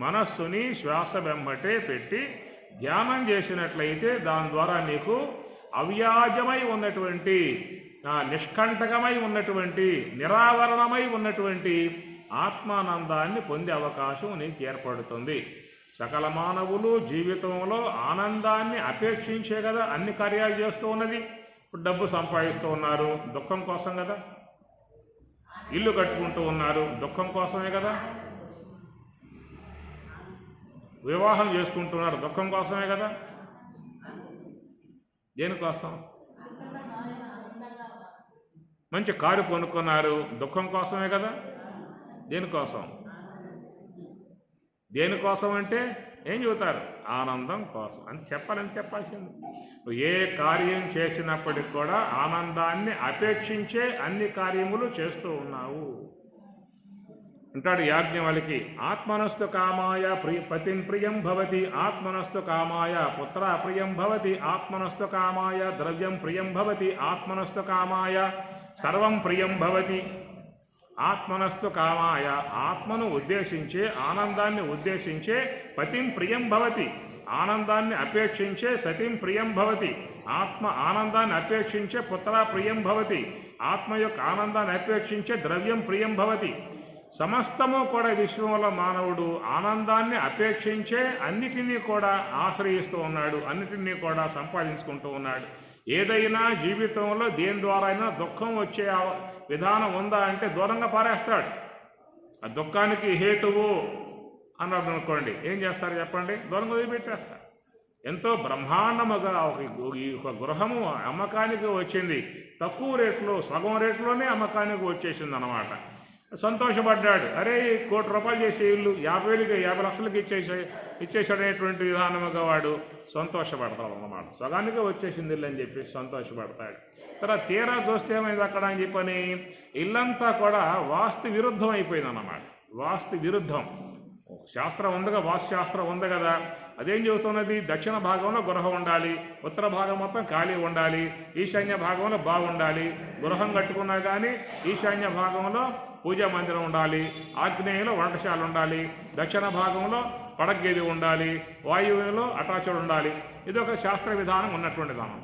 మనస్సుని శ్వాస వెంబటే పెట్టి ధ్యానం చేసినట్లయితే దాని ద్వారా నీకు అవ్యాజమై ఉన్నటువంటి, నిష్కంటకమై ఉన్నటువంటి, నిరావరణమై ఉన్నటువంటి ఆత్మానందాన్ని పొందే అవకాశం నీకు ఏర్పడుతుంది. సకల మానవులు జీవితంలో ఆనందాన్ని అపేక్షించే కదా అన్ని కార్యాలు చేస్తూ ఉన్నది. ఇప్పుడు డబ్బు సంపాదిస్తూ ఉన్నారు, దుఃఖం కోసం కదా. ఇల్లు కట్టుకుంటూ ఉన్నారు, దుఃఖం కోసమే కదా. వివాహం చేసుకుంటున్నారు, దుఃఖం కోసమే కదా. దేనికోసం? మంచి కారు కొనుక్కున్నారు, దుఃఖం కోసమే కదా. దేనికోసం? దేనికోసం అంటే ఏం చెబుతారు? ఆనందం కోసం అని చెప్పాల్సింది. ఏ కార్యం చేసినప్పటికి కూడా ఆనందాన్ని అపేక్షించే అన్ని కార్యములు చేస్తూ ఉన్నావు అంటాడు యాజ్ఞవల్కి. ఆత్మనస్తు కామాయ పతిం ప్రియం భవతి, ఆత్మనస్తు కామాయ పుత్ర ప్రియం భవతి, ఆత్మనస్తు కామాయ ద్రవ్యం ప్రియం భవతి, ఆత్మనస్తు కామాయ సర్వం ప్రియం భవతి. ఆత్మనస్తు కామాయ, ఆత్మను ఉద్దేశించే, ఆనందాన్ని ఉద్దేశించే పతిం ప్రియం భవతి, ఆనందాన్ని అపేక్షించే సతిం ప్రియం భవతి, ఆత్మ ఆనందాన్ని అపేక్షించే పుత్ర ప్రియం భవతి, ఆత్మ యొక్క ఆనందాన్ని అపేక్షించే ద్రవ్యం ప్రియం భవతి. సమస్తము కూడా విశ్వంలో మానవుడు ఆనందాన్ని అపేక్షించే అన్నిటినీ కూడా ఆశ్రయిస్తూ ఉన్నాడు, అన్నిటినీ కూడా సంపాదించుకుంటూ ఉన్నాడు. ఏదైనా జీవితంలో దేని ద్వారా అయినా దుఃఖం వచ్చే విధానం ఉందా అంటే దూరంగా పారేస్తాడు. ఆ దుఃఖానికి హేతువు అన్నాడు అనుకోండి, ఏం చేస్తారు చెప్పండి? దూరంగా వదిలిపెట్టేస్తారు. ఎంతో బ్రహ్మాండముగా ఒక గృహము అమ్మకానికి వచ్చింది, తక్కువ రేట్లో, సగం రేట్లోనే అమ్మకానికి వచ్చేసింది అన్నమాట. సంతోషపడ్డాడు. అరే, 1 కోటి రూపాయలు చేసే ఇల్లు 50 లక్షలకి ఇచ్చేసాడనేటువంటి విధానముగా వాడు సంతోషపడతాడు అన్నమాట. సగానికి వచ్చేసింది ఇల్లు అని చెప్పి సంతోషపడతాడు. తర్వాత తీరా చూస్తే ఏమైంది అక్కడ అని చెప్పని ఇల్లంతా కూడా వాస్తు విరుద్ధం అయిపోయింది అన్నమాట. వాస్తు విరుద్ధం. శాస్త్రం ఉందిగా, వాస్తుశాస్త్రం ఉంది కదా, అదేం చెబుతున్నది? దక్షిణ భాగంలో గృహం ఉండాలి, ఉత్తర భాగం మొత్తం ఖాళీ ఉండాలి, ఈశాన్య భాగంలో బాగుండాలి. గృహం కట్టుకున్నా కానీ ఈశాన్య భాగంలో పూజా మందిరం ఉండాలి, ఆగ్నేయంలో వంటశాల ఉండాలి, దక్షిణ భాగంలో పడగేది ఉండాలి, వాయువులో అటాచుడు ఉండాలి. ఇది ఒక శాస్త్ర విధానం ఉన్నటువంటి దానం.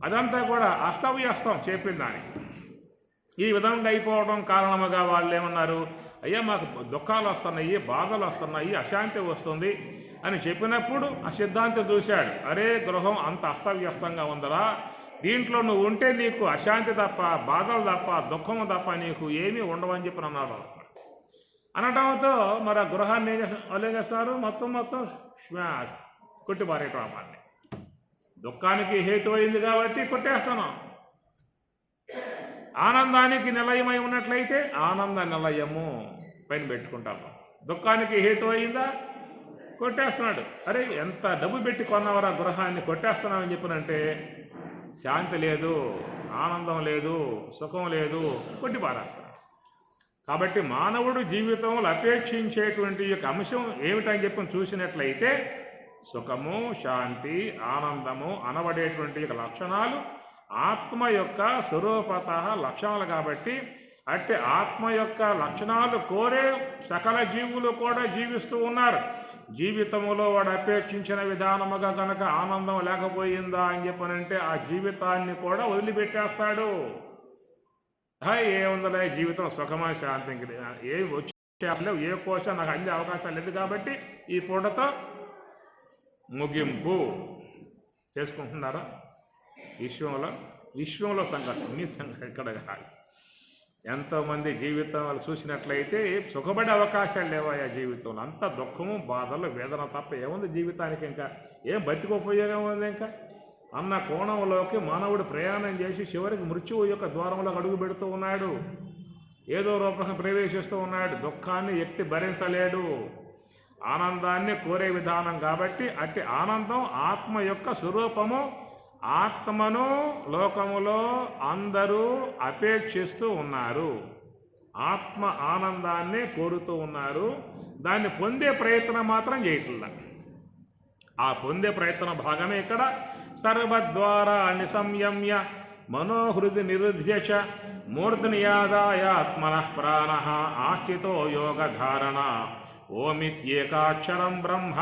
అదంతా కూడా అస్తవ్యస్తం చెప్పిన దానికి. ఈ విధంగా అయిపోవడం కారణముగా వాళ్ళు ఏమన్నారు? అయ్యా మాకు దుఃఖాలు వస్తున్నాయి, బాధలు వస్తున్నాయి, అశాంతి వస్తుంది అని చెప్పినప్పుడు ఆ సిద్ధాంతి చూశాడు. అరే, గృహం అంత అస్తవ్యస్తంగా ఉందరా, దీంట్లో నువ్వు ఉంటే నీకు అశాంతి తప్ప, బాధలు తప్ప, దుఃఖము తప్ప నీకు ఏమీ ఉండవని చెప్పి అన్నాడు. అనడంతో మరి ఆ గృహాన్ని వాళ్ళు ఏం చేస్తారు? మొత్తం కొట్టిపారేయటం. అమ్మాన్ని దుఃఖానికి హేతు అయింది కాబట్టి కొట్టేస్తున్నాం. ఆనందానికి నిలయమై ఉన్నట్లయితే ఆనంద నిలయము పైన పెట్టుకుంటాము. దుఃఖానికి హేతు అయిందా? కొట్టేస్తున్నాడు. అరే, ఎంత డబ్బు పెట్టి కొన్నవరా గృహాన్ని, కొట్టేస్తున్నామని చెప్పినంటే శాంతి లేదు, ఆనందం లేదు, సుఖం లేదు, కొట్టి పారేస్తాడు. కాబట్టి మానవుడు జీవితంలో అపేక్షించేటువంటి యొక్క అంశం ఏమిటని చెప్పి చూసినట్లయితే సుఖము, శాంతి, ఆనందము అనబడేటువంటి యొక్క లక్షణాలు ఆత్మ యొక్క స్వరూపత లక్షణాలు. కాబట్టి అట్టి ఆత్మ యొక్క లక్షణాలు కోరే సకల జీవులు కూడా జీవిస్తూ ఉన్నారు. జీవితంలో వాడు అపేక్షించిన విధానముగా కనుక ఆనందం లేకపోయిందా అని చెప్పనంటే ఆ జీవితాన్ని కూడా వదిలిపెట్టేస్తాడు. ఏముందలే జీవితం సుఖమా శాంతికి ఏ వచ్చేలేవు, ఏ కోశం నాకు అందే అవకాశాలు లేదు కాబట్టి ఈ పూటతో ముగింపు చేసుకుంటున్నారా? విశ్వంలో సంఘటన మీ సంఘటన ఇక్కడ కాదు. ఎంతోమంది జీవితం వాళ్ళు చూసినట్లయితే సుఖపడే అవకాశాలు లేవా జీవితంలో? అంత దుఃఖము, బాధలు, వేదన తప్ప ఏముంది జీవితానికి? ఇంకా ఏం బతికోపోయేగా ఉంది? ఇంకా అన్న కోణంలోకి మానవుడు ప్రయాణం చేసి చివరికి మృత్యువు యొక్క ద్వారంలో అడుగు పెడుతూ ఉన్నాడు. ఏదో రూపంగా ప్రవేశిస్తూ ఉన్నాడు. దుఃఖాన్ని ఎత్తి భరించలేడు, ఆనందాన్ని కోరే విధానం. కాబట్టి అట్టి ఆనందం ఆత్మ యొక్క స్వరూపము. ఆత్మను లోకములో అందరూ అపేక్షిస్తూ ఉన్నారు. ఆత్మ ఆనందాన్ని కోరుతూ ఉన్నారు. దాన్ని పొందే ప్రయత్నం మాత్రం చేయట్లా. ఆ పొందే ప్రయత్న భాగమే ఇక్కడ సర్వద్వారా నిసంయమ్య మనోహృది నిరుధ్య చ మూర్ధనియాదాయ ఆత్మనః ప్రాణః ఆశ్చితో యోగధారణ ఓమిత్యేకాక్షరం బ్రహ్మ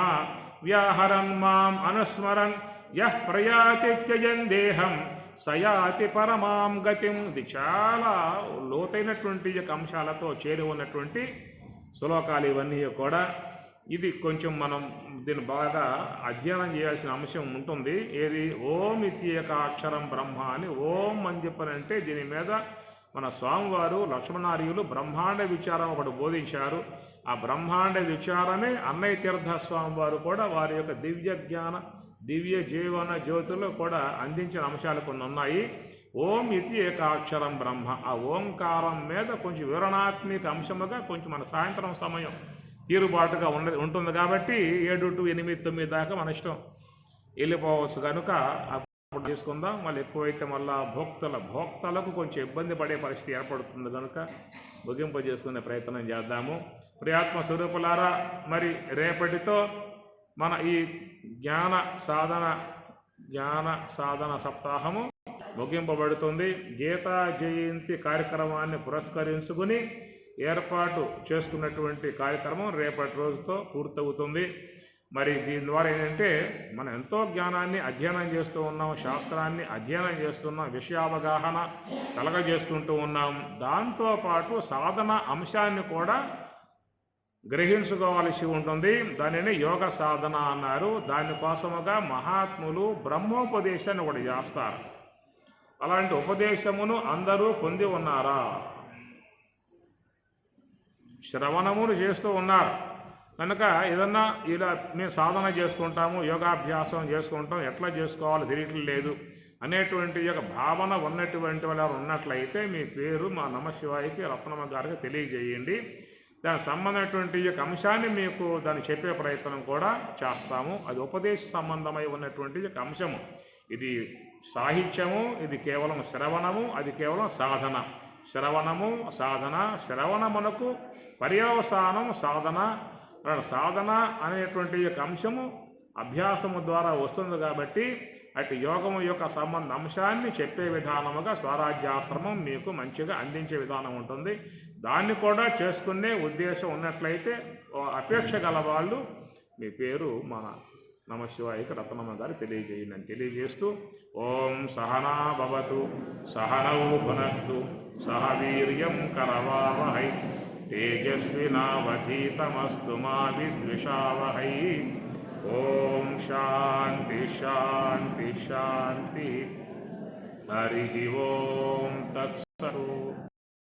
వ్యాహరన్ మాం అనుస్మరన్ యః ప్రయాతి త్యజన్ దేహం సయాతి పరమాం గతిం. ఇది చాలా లోతైనటువంటి యొక్క అంశాలతో చేరి ఉన్నటువంటి శ్లోకాలు ఇవన్నీ కూడా. ఇది కొంచెం మనం దీన్ని బాగా అధ్యయనం చేయాల్సిన అంశం ఉంటుంది. ఏది? ఓం ఇత్యేక అక్షరం బ్రహ్మ అని ఓం అని చెప్పనంటే దీని మీద మన స్వామివారు లక్ష్మణార్యులు బ్రహ్మాండ విచారం ఒకటి బోధించారు. ఆ బ్రహ్మాండ విచారమే అన్నయ్య తీర్థ స్వామివారు కూడా వారి యొక్క దివ్య జ్ఞాన దివ్య జీవన జ్యోతిలో కూడా అందించిన అంశాలు కొన్ని ఉన్నాయి. ఓం ఇది ఏకాక్షరం బ్రహ్మ. ఆ ఓంకారం మీద కొంచెం వివరణాత్మక అంశముగా కొంచెం మన సాయంత్రం సమయం తీరుబాటుగా ఉంటుంది కాబట్టి 7 to 8, 9 దాకా మన ఇష్టం వెళ్ళిపోవచ్చు. కనుక అప్పుడు తీసుకుందాం. మళ్ళీ ఎక్కువైతే మళ్ళీ భోక్తలకు కొంచెం ఇబ్బంది పడే పరిస్థితి ఏర్పడుతుంది. కనుక ముగింపు చేసుకునే ప్రయత్నం చేద్దాము. ప్రియాత్మ స్వరూపులారా, మరి రేపటితో మన ఈ జ్ఞాన సాధన సప్తాహము ముగింపబడుతుంది. గీతా జయంతి కార్యక్రమాన్ని పురస్కరించుకుని ఏర్పాటు చేసుకున్నటువంటి కార్యక్రమం రేపటి రోజుతో పూర్తవుతుంది. మరి దీని ద్వారా ఏంటంటే మనం ఎంతో జ్ఞానాన్ని అధ్యయనం చేస్తూ ఉన్నాం, శాస్త్రాన్ని అధ్యయనం చేస్తున్నాం, విషయావగాహన కలగజేసుకుంటూ ఉన్నాం. దాంతోపాటు సాధన అంశాన్ని కూడా గ్రహించుకోవాల్సి ఉంటుంది. దానిని యోగ సాధన అన్నారు. దానికోసముగా మహాత్ములు బ్రహ్మోపదేశాన్ని ఒకటి చేస్తారు. అలాంటి ఉపదేశమును అందరూ పొంది ఉన్నారా? శ్రవణమును చేస్తూ ఉన్నారు. కనుక ఏదన్నా ఇలా మేము సాధన చేసుకుంటాము, యోగాభ్యాసం చేసుకుంటాం, ఎట్లా చేసుకోవాలో తెలియట్లేదు అనేటువంటి యొక్క భావన ఉన్నటువంటి వాళ్ళు ఉన్నట్లయితే మీ పేరు మా నమశివాయికి రత్నమ్మ గారికి తెలియజేయండి. దానికి సంబంధమైనటువంటి యొక్క అంశాన్ని మీకు దాన్ని చెప్పే ప్రయత్నం కూడా చేస్తాము. అది ఉపదేశ సంబంధమై ఉన్నటువంటి యొక్క అంశము. ఇది సాహిత్యము, ఇది కేవలం శ్రవణము, అది కేవలం సాధన. శ్రవణము సాధన, శ్రవణమునకు పర్యవసానం సాధన. సాధన అనేటువంటి యొక్క అంశము అభ్యాసము ద్వారా వస్తుంది. కాబట్టి అటు యోగము యొక్క సంబంధ అంశాన్ని చెప్పే విధానముగా స్వరాజ్యాశ్రమం మీకు మంచిగా అందించే విధానం ఉంటుంది. దాన్ని కూడా చేసుకునే ఉద్దేశం ఉన్నట్లయితే అపేక్ష గల వాళ్ళు మీ పేరు మన నమశివాయకి రత్నమ్మ గారు తెలియజేయండి అని తెలియజేస్తూ ఓం సహనా భవతు సహనౌ భునక్తు సహ వీర్యం కరవావహై తేజస్వినావధీతమస్తు మా విద్విషావహై. ఓం శాంతి శాంతి శాంతి. హరి ఓం తత్సతు.